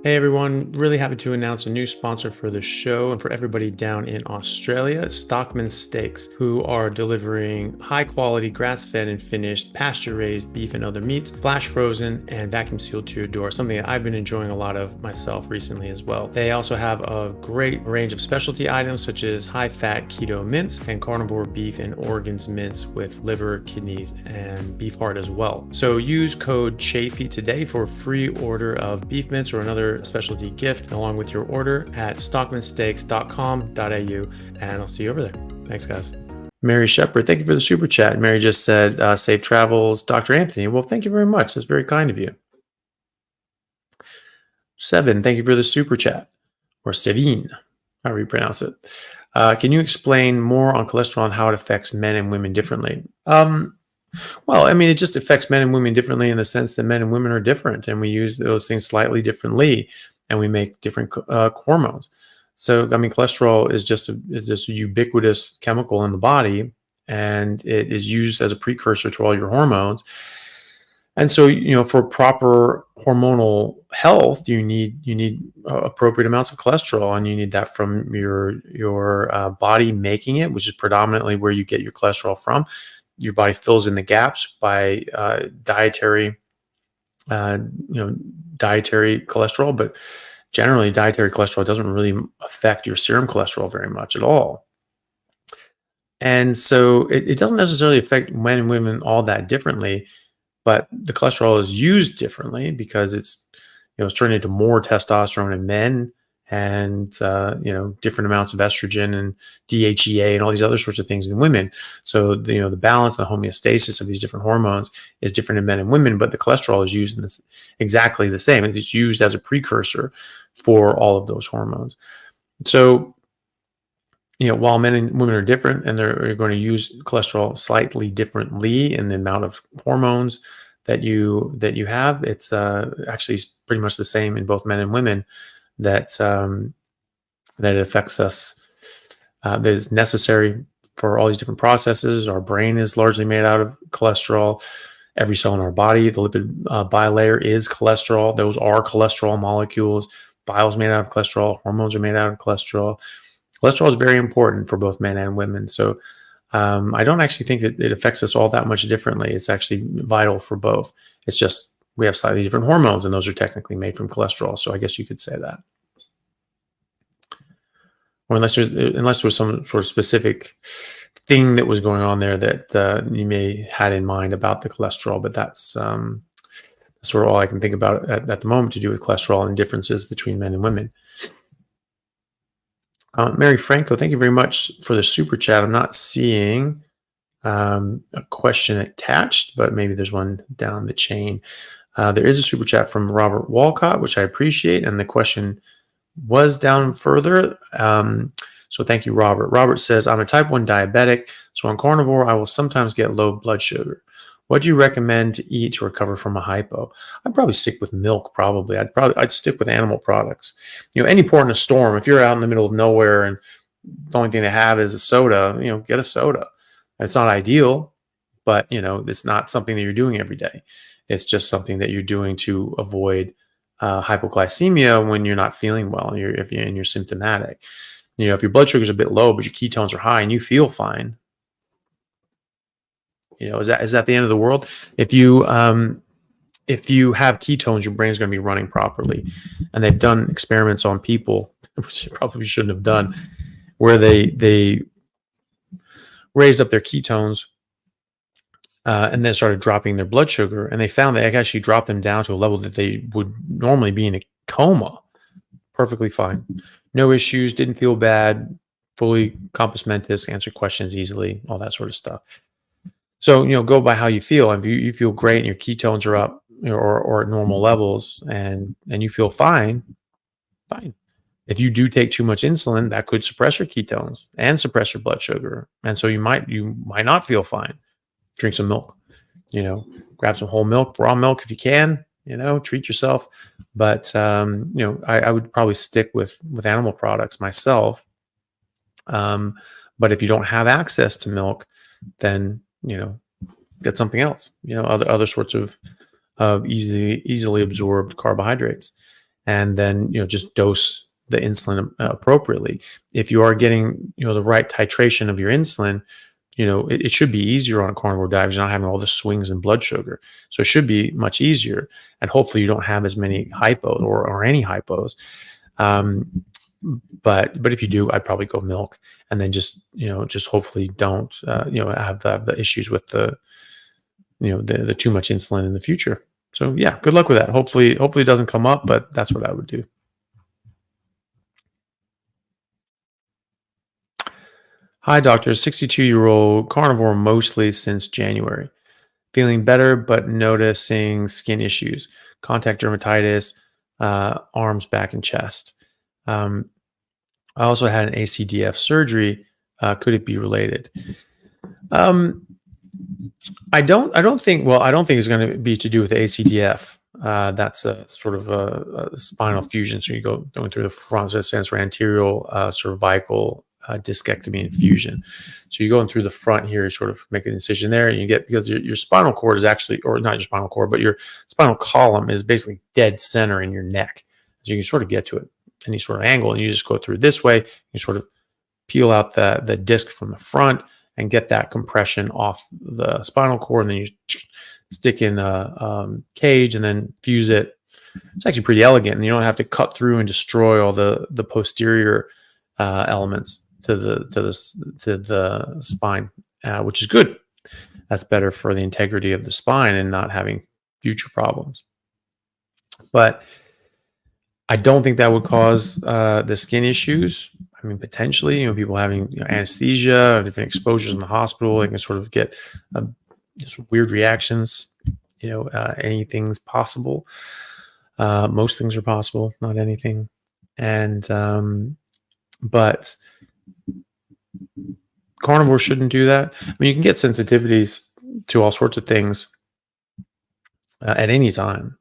Hey everyone, really happy to announce a new sponsor for the show and for everybody down in Australia, Stockman Steaks, who are delivering high quality grass-fed and finished pasture-raised beef and other meats, flash frozen and vacuum sealed to your door, something that I've been enjoying a lot of myself recently as well. They also have a great range of specialty items such as high-fat keto mince and carnivore beef and organs mince with liver, kidneys, and beef heart as well. So use code Chaffee today for a free order of beef mince or another specialty gift along with your order at stockmansteaks.com.au, and I'll see you over there. Thanks, guys. Mary Shepard, thank you for the super chat. Mary just said, safe travels, Dr. Anthony. Well, thank you very much. That's very kind of you. Seven, thank you for the super chat. Or Sevine, however you pronounce it. Can you explain more on cholesterol and how it affects men and women differently? Well, I mean, it just affects men and women differently in the sense that men and women are different, and we use those things slightly differently, and we make different hormones. So, I mean, cholesterol is just a ubiquitous chemical in the body, and it is used as a precursor to all your hormones. And so, for proper hormonal health, you need appropriate amounts of cholesterol, and you need that from your body making it, which is predominantly where you get your cholesterol from. Your body fills in the gaps by dietary cholesterol, but generally dietary cholesterol doesn't really affect your serum cholesterol very much at all. And so it doesn't necessarily affect men and women all that differently, but the cholesterol is used differently because it's turned into more testosterone in men, and different amounts of estrogen and DHEA and all these other sorts of things in women. So the balance and homeostasis of these different hormones is different in men and women, but the cholesterol is used in exactly the same. It's used as a precursor for all of those hormones. So while men and women are different and they're going to use cholesterol slightly differently in the amount of hormones that you have, it's actually pretty much the same in both men and women. That it affects us, that is necessary for all these different processes. Our brain is largely made out of cholesterol. Every cell in our body, the lipid bilayer is cholesterol. Those are cholesterol molecules. Bile is made out of cholesterol. Hormones are made out of cholesterol. Cholesterol is very important for both men and women. So I don't actually think that it affects us all that much differently. It's actually vital for both. It's just we have slightly different hormones, and those are technically made from cholesterol. So I guess you could say that. Or unless there was some sort of specific thing that was going on there that you may had in mind about the cholesterol, but that's That's sort of all I can think about at the moment to do with cholesterol and differences between men and women. Mary Franco, thank you very much for the super chat. I'm not seeing a question attached, but maybe there's one down the chain. There is a super chat from Robert Walcott, which I appreciate, and the question was down further. So thank you, Robert. Robert says, I'm a type 1 diabetic, so on carnivore, I will sometimes get low blood sugar. What do you recommend to eat to recover from a hypo? I'd probably stick with milk, probably. I'd stick with animal products. Any port in a storm, if you're out in the middle of nowhere and the only thing they have is a soda, get a soda. It's not ideal, but, it's not something that you're doing every day. It's just something that you're doing to avoid hypoglycemia when you're not feeling well and you're symptomatic. If your blood sugar is a bit low, but your ketones are high and you feel fine, is that the end of the world? If you have ketones, your brain's going to be running properly. And they've done experiments on people, which they probably shouldn't have done, where they raised up their ketones and then started dropping their blood sugar, and they found they actually dropped them down to a level that they would normally be in a coma. Perfectly fine. No issues, didn't feel bad, fully compos mentis, answer questions easily, all that sort of stuff. So, go by how you feel. If you feel great and your ketones are up or at normal levels and you feel fine. If you do take too much insulin, that could suppress your ketones and suppress your blood sugar. And so you might not feel fine. Drink some milk, grab some whole milk, raw milk if you can, treat yourself. But, I would probably stick with animal products myself. But if you don't have access to milk, then, get something else, other sorts of easily absorbed carbohydrates, and then, just dose the insulin appropriately. If you are getting, the right titration of your insulin, it should be easier on a carnivore diet because you're not having all the swings in blood sugar. So it should be much easier. And hopefully you don't have as many hypos or any hypos. But if you do, I'd probably go milk, and then just hopefully don't, have the issues with the too much insulin in the future. So yeah, good luck with that. Hopefully it doesn't come up, but that's what I would do. Hi, doctor. 62-year-old carnivore mostly since January. Feeling better, but noticing skin issues, contact dermatitis, arms, back, and chest. I also had an ACDF surgery. Could it be related? I don't think it's going to be to do with the ACDF. That's a sort of a spinal fusion. So you going through the front, so it stands for anterior cervical discectomy and fusion. So you're going through the front here, you sort of make an incision there, and you get, because your spinal cord is actually, or not your spinal cord, but your spinal column is basically dead center in your neck. So you can sort of get to it any sort of angle, and you just go through this way. You sort of peel out the disc from the front and get that compression off the spinal cord, and then you stick in a cage and then fuse it. It's actually pretty elegant, and you don't have to cut through and destroy all the posterior elements to the spine, which is good. That's better for the integrity of the spine and not having future problems. But I don't think that would cause the skin issues. I mean, potentially, people having anesthesia, different exposures in the hospital, they can sort of get just weird reactions. Anything's possible. Most things are possible, not anything. And but carnivore shouldn't do that. I mean, you can get sensitivities to all sorts of things at any time,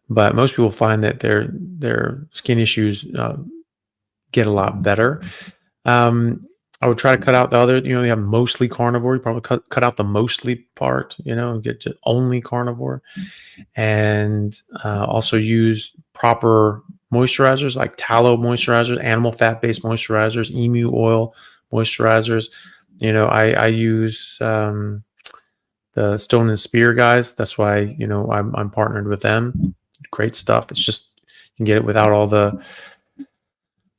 but most people find that their skin issues get a lot better. I would try to cut out the other, you have mostly carnivore. You probably cut out the mostly part, and get to only carnivore, and also use proper moisturizers like tallow moisturizers, animal fat-based moisturizers, emu oil moisturizers. I use the Stone and Spear guys. That's why, I'm partnered with them. Great stuff. It's just, you can get it without all the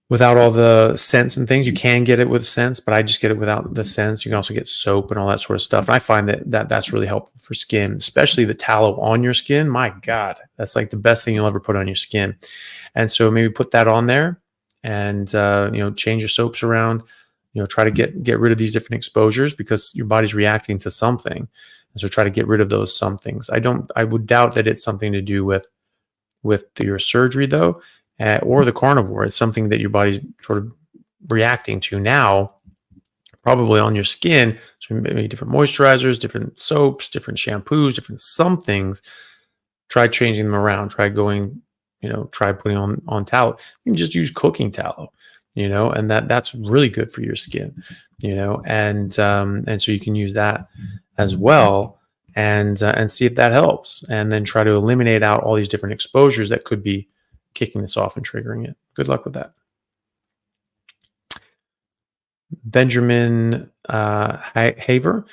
without all the scents and things. You can get it with scents, but I just get it without the scents. You can also get soap and all that sort of stuff. And I find that's really helpful for skin, especially the tallow on your skin. My God, that's like the best thing you'll ever put on your skin. And so maybe put that on there, and change your soaps around. Try to get rid of these different exposures because your body's reacting to something. And so try to get rid of those somethings. I would doubt that it's something to do with your surgery though, or the carnivore. It's something that your body's sort of reacting to now, probably on your skin. So maybe different moisturizers, different soaps, different shampoos, different somethings. Try changing them around. Try putting on tallow. You can just use cooking tallow, and that's really good for your skin, and so you can use that as well, and see if that helps, and then try to eliminate out all these different exposures that could be kicking this off and triggering it. Good luck with that. Benjamin Haver,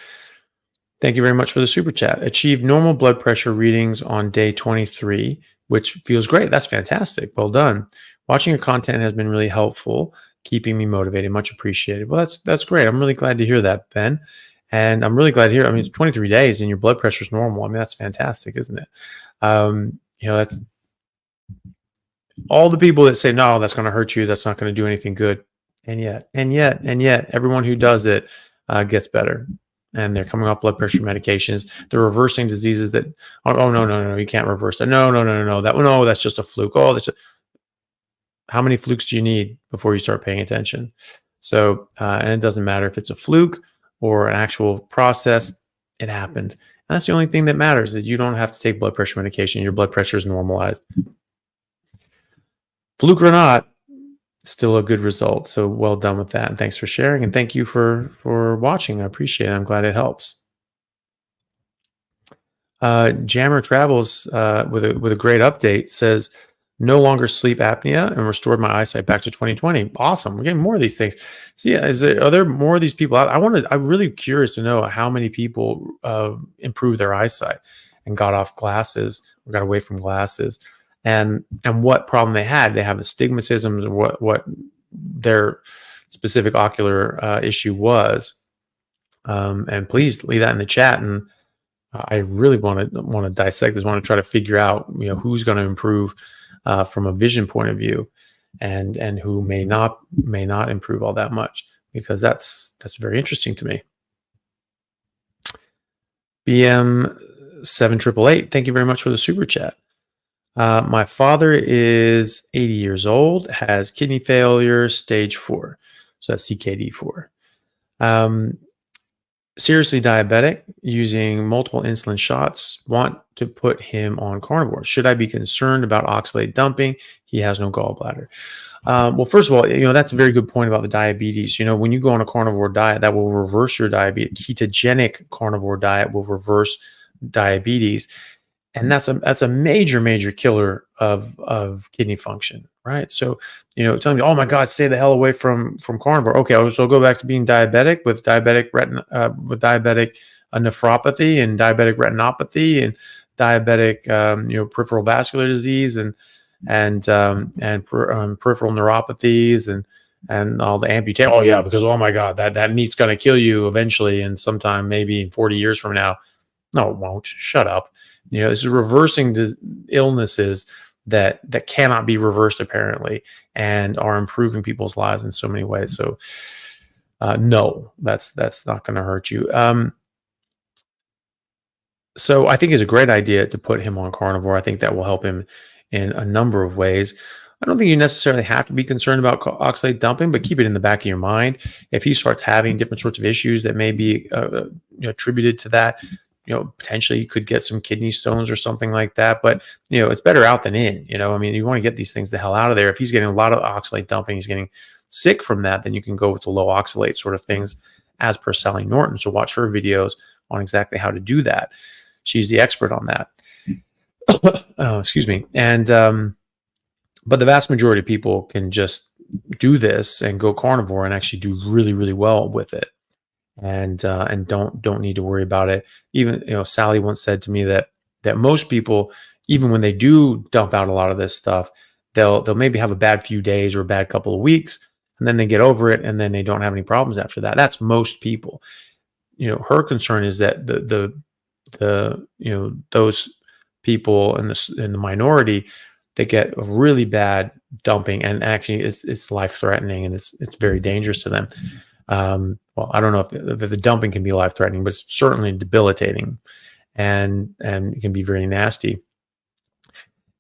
thank you very much for the super chat. Achieved normal blood pressure readings on day 23, which feels great. That's fantastic. Well done. Watching your content has been really helpful, keeping me motivated. Much appreciated. Well, that's great. I'm really glad to hear that, Ben. And I'm really glad to hear. I mean, it's 23 days and your blood pressure is normal. I mean, that's fantastic, isn't it? That's all the people that say, no, that's going to hurt you. That's not going to do anything good. And yet, everyone who does it gets better. And they're coming off blood pressure medications. They're reversing diseases that, oh no, you can't reverse that. No, that's just a fluke. Oh, how many flukes do you need before you start paying attention? So, and it doesn't matter if it's a fluke or an actual process, it happened. And that's the only thing that matters, that you don't have to take blood pressure medication. Your blood pressure is normalized. Fluke or not, still a good result. So well done with that. And thanks for sharing. And thank you for watching. I appreciate it. I'm glad it helps. Jammer Travels with a great update says, no longer sleep apnea and restored my eyesight back to 2020. Awesome. We're getting more of these things. So yeah, are there more of these people out? I'm really curious to know how many people improved their eyesight and got off glasses or got away from glasses, and what problem they had. They have astigmatism, or what their specific ocular issue was. And please leave that in the chat. And I really want to dissect this. Want to try to figure out who's going to improve from a vision point of view, and who may not improve all that much, because that's very interesting to me. BM 7888, thank you very much for the super chat. My father is 80 years old, has kidney failure, stage 4, so that's CKD4. Seriously diabetic, using multiple insulin shots, want to put him on carnivore. Should I be concerned about oxalate dumping? He has no gallbladder. Well, first of all, that's a very good point about the diabetes. When you go on a carnivore diet, that will reverse your diabetes. Ketogenic carnivore diet will reverse diabetes. And that's a major killer of kidney function, right? So, telling me, oh my God, stay the hell away from carnivore. Okay, so I'll go back to being diabetic with diabetic nephropathy and diabetic retinopathy and diabetic peripheral vascular disease and peripheral neuropathies and all the amputation. Oh yeah, because oh my God, that meat's gonna kill you eventually, and sometime maybe 40 years from now. No, it won't. Shut up. This is reversing the illnesses that cannot be reversed apparently, and are improving people's lives in so many ways. So no, that's not going to hurt you. So I think it's a great idea to put him on carnivore. I think that will help him in a number of ways. I don't think you necessarily have to be concerned about oxalate dumping, but keep it in the back of your mind. If he starts having different sorts of issues that may be attributed to that, potentially you could get some kidney stones or something like that. But, it's better out than in. I mean, you want to get these things the hell out of there. If he's getting a lot of oxalate dumping, he's getting sick from that, then you can go with the low oxalate sort of things as per Sally Norton. So watch her videos on exactly how to do that. She's the expert on that. Oh, excuse me. And, but the vast majority of people can just do this and go carnivore and actually do really, really well with it. And don't need to worry about it. Even, Sally once said to me that most people, even when they do dump out a lot of this stuff, they'll maybe have a bad few days or a bad couple of weeks, and then they get over it, and then they don't have any problems after that. That's most people. Her concern is that those people in the minority, they get a really bad dumping, and actually it's life threatening, and it's very dangerous to them. Well, I don't know if the dumping can be life threatening, but it's certainly debilitating, and it can be very nasty.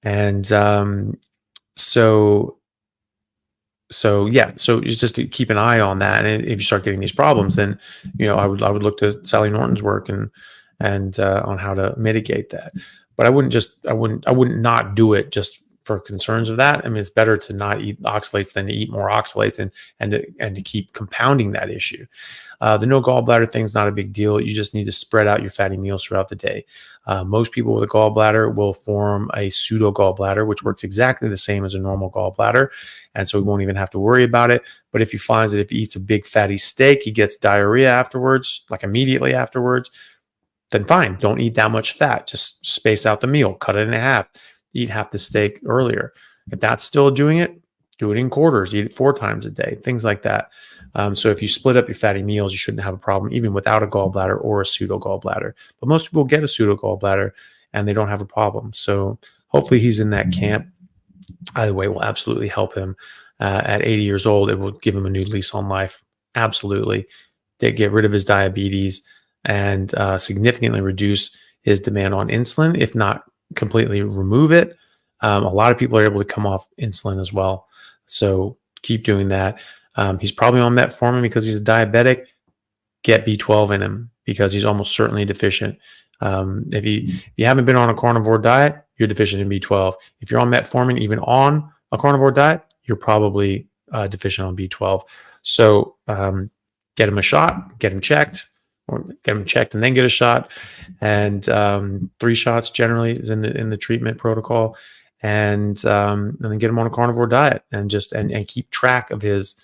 And so just to keep an eye on that. And if you start getting these problems, then I would look to Sally Norton's work and on how to mitigate that. But I wouldn't not do it just for concerns of that. I mean, it's better to not eat oxalates than to eat more oxalates and to keep compounding that issue. The no gallbladder thing is not a big deal. You just need to spread out your fatty meals throughout the day. Most people with a gallbladder will form a pseudo gallbladder, which works exactly the same as a normal gallbladder. And so we won't even have to worry about it. But if he finds that if he eats a big fatty steak, he gets diarrhea afterwards, like immediately afterwards, then fine. Don't eat that much fat. Just space out the meal, cut it in half, eat half the steak earlier. If that's still doing it, do it in quarters, eat it 4 times a day, things like that. So if you split up your fatty meals, you shouldn't have a problem, even without a gallbladder or a pseudo gallbladder. But most people get a pseudo gallbladder and they don't have a problem. So hopefully he's in that camp. Either way, will absolutely help him. At 80 years old, it will give him a new lease on life. Absolutely. They get rid of his diabetes and significantly reduce his demand on insulin, if not completely remove it. A lot of people are able to come off insulin as well. So keep doing that. He's probably on metformin because he's a diabetic. Get B12 in him because he's almost certainly deficient. If you haven't been on a carnivore diet, you're deficient in B12. If you're on metformin, even on a carnivore diet, you're probably deficient on B12. So get him a shot, get him checked, or get him checked and then get a shot. And 3 shots generally is in the treatment protocol. And then get him on a carnivore diet and keep track of his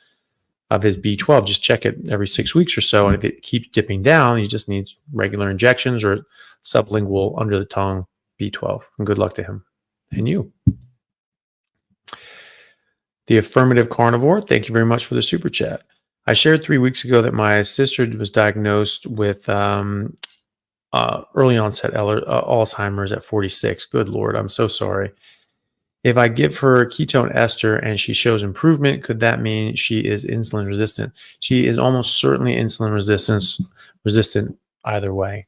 B12. Just check it every 6 weeks or so. And if it keeps dipping down, he just needs regular injections or sublingual under the tongue B12. And good luck to him and you. The Affirmative Carnivore, thank you very much for the super chat. I shared 3 weeks ago that my sister was diagnosed with early onset Alzheimer's at 46. Good Lord, I'm so sorry. If I give her ketone ester and she shows improvement, could that mean she is insulin resistant? She is almost certainly insulin resistant either way.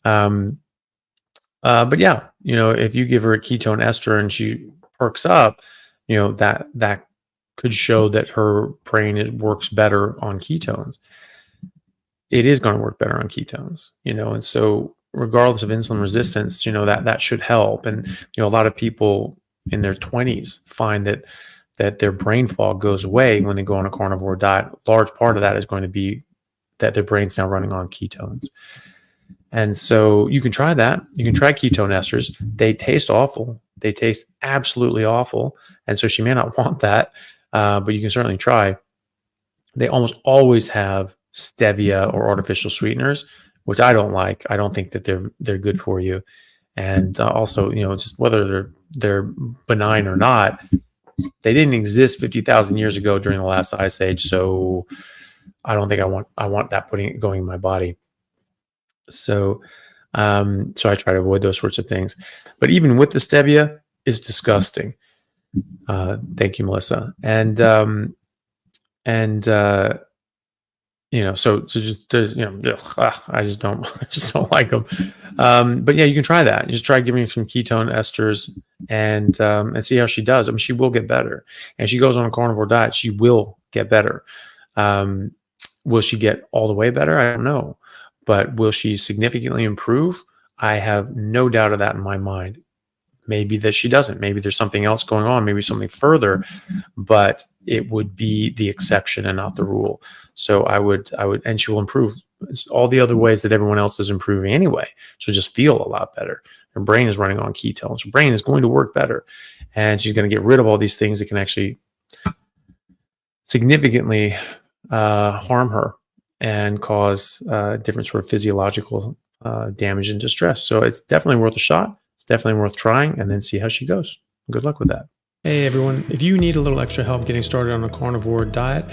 But yeah, if you give her a ketone ester and she perks up, that could show that her brain works better on ketones. It is going to work better on ketones, and so regardless of insulin resistance, that should help. And a lot of people in their 20s find that their brain fog goes away when they go on a carnivore diet. A large part of that is going to be that their brain's now running on ketones. And so you can try that. You can try ketone esters. They taste awful. They taste absolutely awful. And so she may not want that, but you can certainly try. They almost always have stevia or artificial sweeteners, which I don't like. I don't think that they're good for you. And also, just whether they're benign or not, they didn't exist 50,000 years ago during the last ice age. So I don't think I want that going in my body. So I try to avoid those sorts of things. But even with the stevia, it's disgusting. Thank you, Melissa. So just there's, I just don't like them. But yeah, you can try that. You just try giving her some ketone esters and see how she does. I mean, she will get better. And she goes on a carnivore diet, she will get better. Will she get all the way better? I don't know. But will she significantly improve? I have no doubt of that in my mind. Maybe that she doesn't. Maybe there's something else going on, maybe something further, but it would be the exception and not the rule. So I would, and she will improve. It's all the other ways that everyone else is improving anyway. She'll just feel a lot better. Her brain is running on ketones. Her brain is going to work better. And she's going to get rid of all these things that can actually significantly harm her and cause different sort of physiological damage and distress. So it's definitely worth a shot. It's definitely worth trying, and then see how she goes. Good luck with that. Hey everyone, if you need a little extra help getting started on a carnivore diet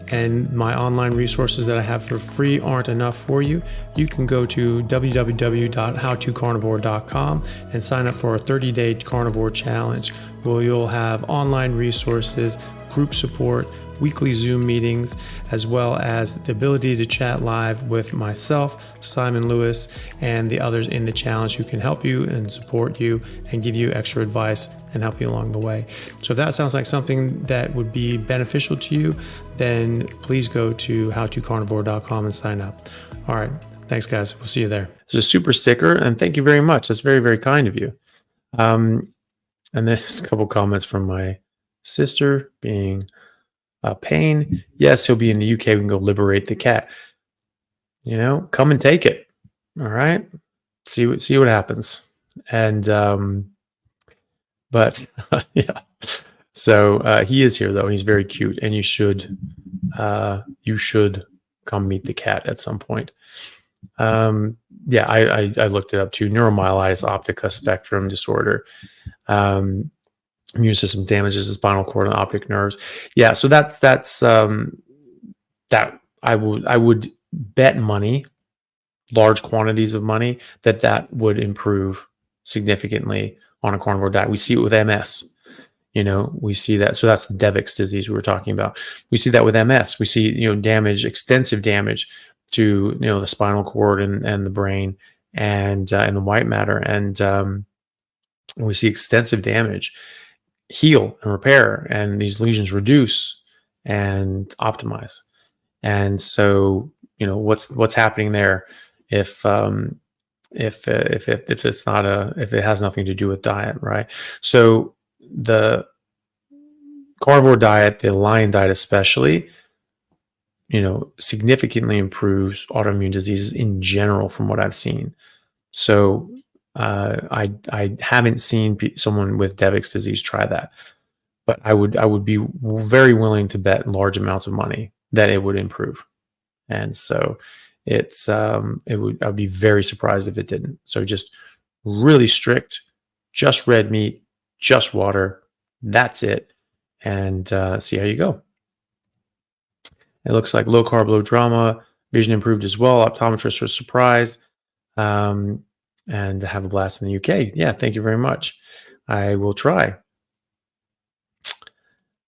and my online resources that I have for free aren't enough for you, you can go to www.howtocarnivore.com and sign up for a 30-day carnivore challenge where you'll have online resources, group support, weekly Zoom meetings, as well as the ability to chat live with myself, Simon Lewis, and the others in the challenge who can help you and support you and give you extra advice and help you along the way. So if that sounds like something that would be beneficial to you, then please go to howtocarnivore.com and sign up. All right. Thanks, guys. We'll see you there. It's a super sticker, and thank you very much. That's very, very kind of you. And there's a couple comments from my sister being pain. Yes, he'll be in the UK. We can go liberate the cat. Come and take it. All right. See what happens. And but yeah. So he is here though, and he's very cute. And you should come meet the cat at some point. Yeah, I looked it up too. Neuromyelitis optica spectrum disorder. Immune system damages the spinal cord and optic nerves. Yeah, so that's that I would bet money, large quantities of money, that would improve significantly on a carnivore diet. We see it with MS. We see that. So that's the Devic's disease we were talking about. We see that with MS. We see, damage, extensive damage to, the spinal cord and the brain and the white matter. And we see extensive damage heal and repair, and these lesions reduce and optimize. And so, what's happening there if it has nothing to do with diet, right? So the carnivore diet, the lion diet especially, significantly improves autoimmune diseases in general from what I've seen. So I haven't seen someone with Devic's disease try that, but I would be very willing to bet large amounts of money that it would improve. And so I'd be very surprised if it didn't. So just really strict, just red meat, just water. That's it. And see how you go. It looks like low carb, low drama, vision improved as well. Optometrists were surprised. And have a blast in the UK. Yeah, thank you very much. I will try.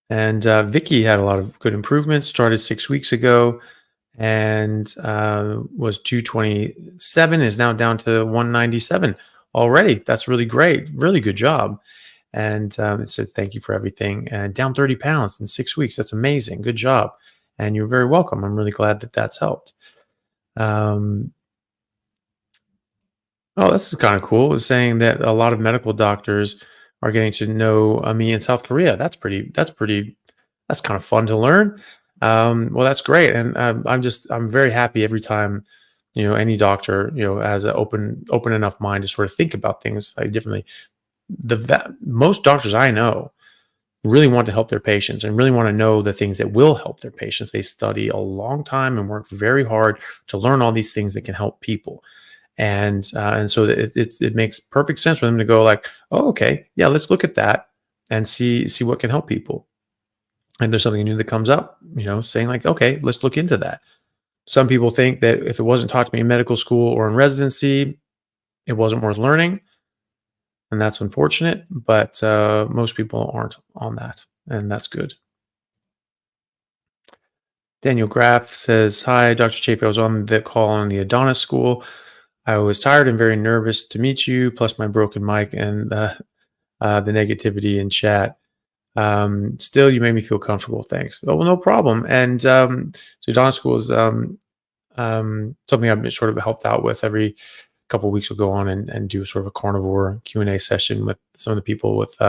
And Vicky had a lot of good improvements. Started 6 weeks ago and was 227, is now down to 197 already. That's really great. Really good job. And it said, thank you for everything. And down 30 pounds in 6 weeks. That's amazing. Good job. And you're very welcome. I'm really glad that that's helped. Oh, this is kind of cool. It's saying that a lot of medical doctors are getting to know me in South Korea. That's kind of fun to learn. Well, that's great. And I'm very happy every time, any doctor, has an open enough mind to sort of think about things differently. Most doctors I know really want to help their patients and really want to know the things that will help their patients. They study a long time and work very hard to learn all these things that can help people. And so it makes perfect sense for them to go like, oh, okay, yeah, let's look at that and see what can help people. And there's something new that comes up, saying like, okay, let's look into that. Some people think that if it wasn't taught to me in medical school or in residency, it wasn't worth learning. And that's unfortunate, but most people aren't on that, and that's good. Daniel Graff says, hi, Dr. Chaffee, I was on the call on the Adonis School. I was tired and very nervous to meet you, plus my broken mic and the negativity in chat. Still, you made me feel comfortable. Thanks. Oh, well, no problem. And so Adonis School is something I've been sort of helped out with. Every couple of weeks we'll go on and do sort of a carnivore Q&A session with some of the people. With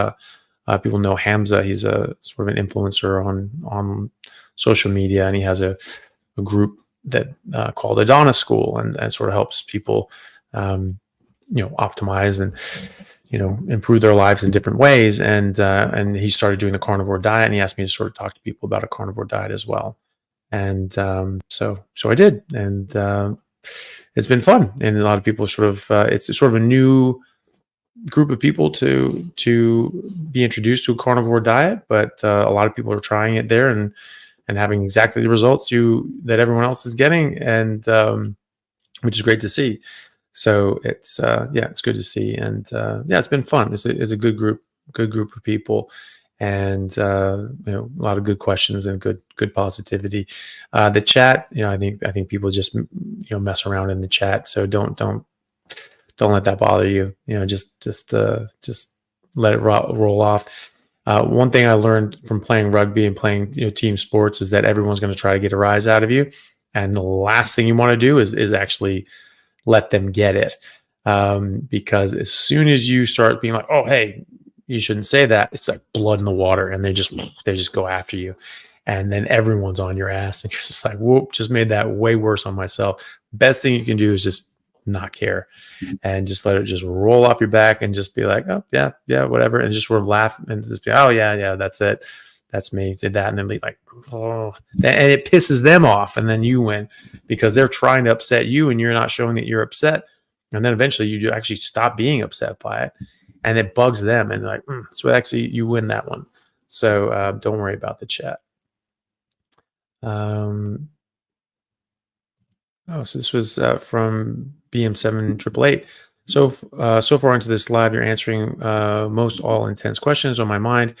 people know Hamza. He's a sort of an influencer on social media, and he has a group that called Adonis School and sort of helps people optimize and improve their lives in different ways. And he started doing the carnivore diet, and he asked me to sort of talk to people about a carnivore diet as well. And so I did, and it's been fun. And a lot of people it's sort of a new group of people to be introduced to a carnivore diet, but a lot of people are trying it there and having exactly the results that everyone else is getting, and which is great to see. So it's it's good to see, and it's been fun. It's a good group of people, and a lot of good questions and good positivity. The chat, I think people just mess around in the chat, so don't let that bother you. Just let it roll off. One thing I learned from playing rugby and playing team sports is that everyone's going to try to get a rise out of you, and the last thing you want to do is actually let them get it, because as soon as you start being like, oh hey, you shouldn't say that, it's like blood in the water, and they just go after you, and then everyone's on your ass, and you're just like, whoop, just made that way worse on myself. Best thing you can do is just not care and just let it just roll off your back and just be like, oh yeah, whatever, and just sort of laugh and just be, oh yeah, that's it, that's me, did that, and then be like, oh, and it pisses them off, and then you win because they're trying to upset you and you're not showing that you're upset, and then eventually you actually stop being upset by it, and it bugs them, and they're like, so actually you win that one. So don't worry about the chat. So this was from BM7888. So far into this live, you're answering most all intense questions on my mind.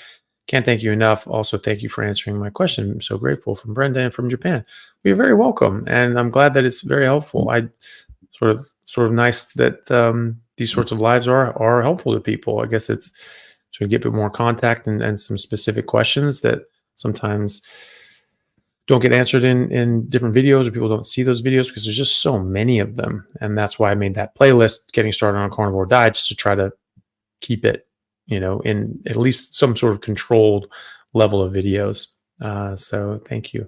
Can't thank you enough. Also, thank you for answering my question. I'm so grateful, from Brenda and from Japan. You're very welcome, and I'm glad that it's very helpful. I sort of nice that these sorts of lives are helpful to people. I guess it's to get a bit more contact and some specific questions that sometimes don't get answered in different videos, or people don't see those videos because there's just so many of them. And that's why I made that playlist, Getting Started on a Carnivore Diet, just to try to keep it, in at least some sort of controlled level of videos. So thank you.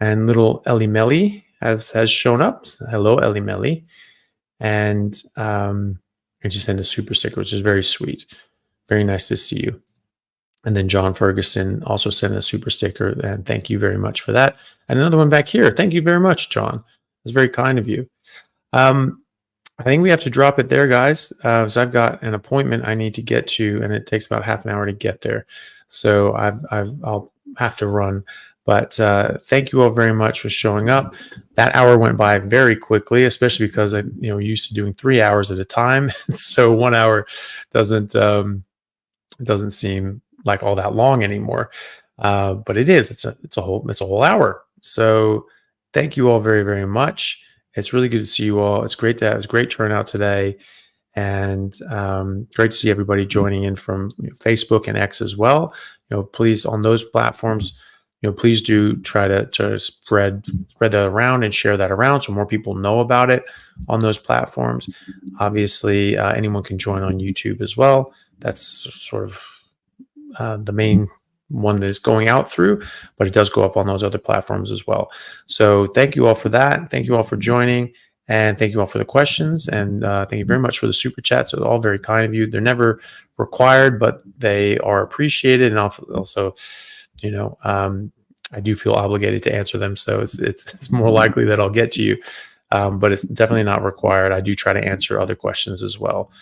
And little Ellie Melly has shown up. Hello, Ellie Melly. And she sent a super sticker, which is very sweet. Very nice to see you. And then John Ferguson also sent a super sticker, and thank you very much for that. And another one back here. Thank you very much, John. It's very kind of you. I think we have to drop it there, guys, because I've got an appointment I need to get to, and it takes about half an hour to get there. So I'll have to run. But thank you all very much for showing up. That hour went by very quickly, especially because I used to doing 3 hours at a time. So 1 hour doesn't seem like all that long anymore, but it is. It's a whole hour. So thank you all very, very much. It's really good to see you all. It's great to have a great turnout today, and great to see everybody joining in from Facebook and X as well. Please, on those platforms, please do try to spread that around and share that around so more people know about it on those platforms. Obviously, anyone can join on YouTube as well. That's sort of the main one that is going out through, but it does go up on those other platforms as well. So thank you all for that. Thank you all for joining, and thank you all for the questions, and thank you very much for the super chats. They're all very kind of you. They're never required, but they are appreciated, and also I do feel obligated to answer them, so it's more likely that I'll get to you, but it's definitely not required. I do try to answer other questions as well.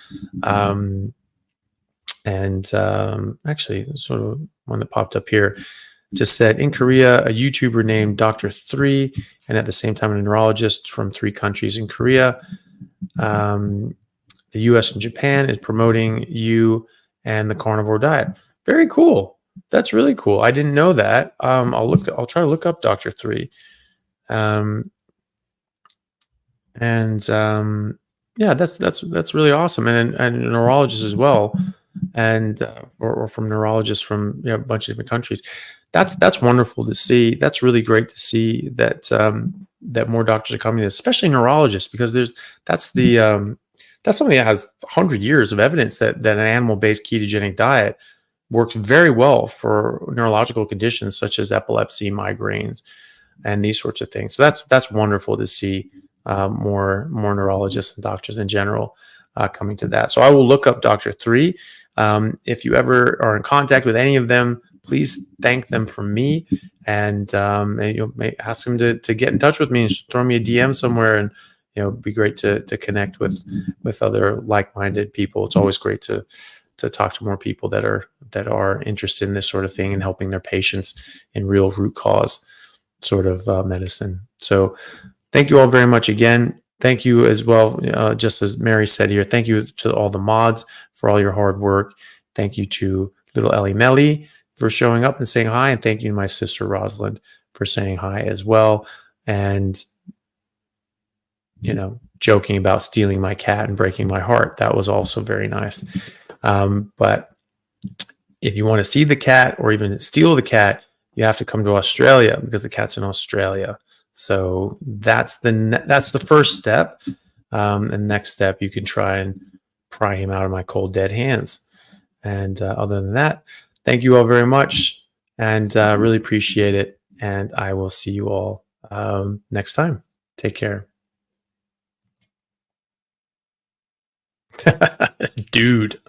Actually, sort of one that popped up here just said, in Korea, a YouTuber named Dr. 3, and at the same time a neurologist from 3 countries in Korea, the US and Japan, is promoting you and the carnivore diet. Very cool. That's really cool. I didn't know that. I'll try to look up Dr. 3. That's really awesome. And a neurologist as well. And or from neurologists from a bunch of different countries. That's wonderful to see. That's really great to see that that more doctors are coming, especially neurologists, because that's something that has 100 years of evidence that an animal-based ketogenic diet works very well for neurological conditions such as epilepsy, migraines, and these sorts of things. So that's wonderful to see more neurologists and doctors in general coming to that. So I will look up Dr. 3. If you ever are in contact with any of them, please thank them from me, and ask them to get in touch with me and throw me a DM somewhere, and it'd be great to connect with other like-minded people. It's always great to talk to more people that are interested in this sort of thing and helping their patients in real root cause sort of medicine. So thank you all very much again. Thank you as well, just as Mary said here, thank you to all the mods for all your hard work. Thank you to little Ellie Melly for showing up and saying hi. And thank you to my sister Rosalind for saying hi as well. And, joking about stealing my cat and breaking my heart. That was also very nice. But if you want to see the cat or even steal the cat, you have to come to Australia because the cat's in Australia. So that's the first step. And next step, you can try and pry him out of my cold, dead hands. And other than that, thank you all very much, and really appreciate it. And I will see you all next time. Take care. Dude.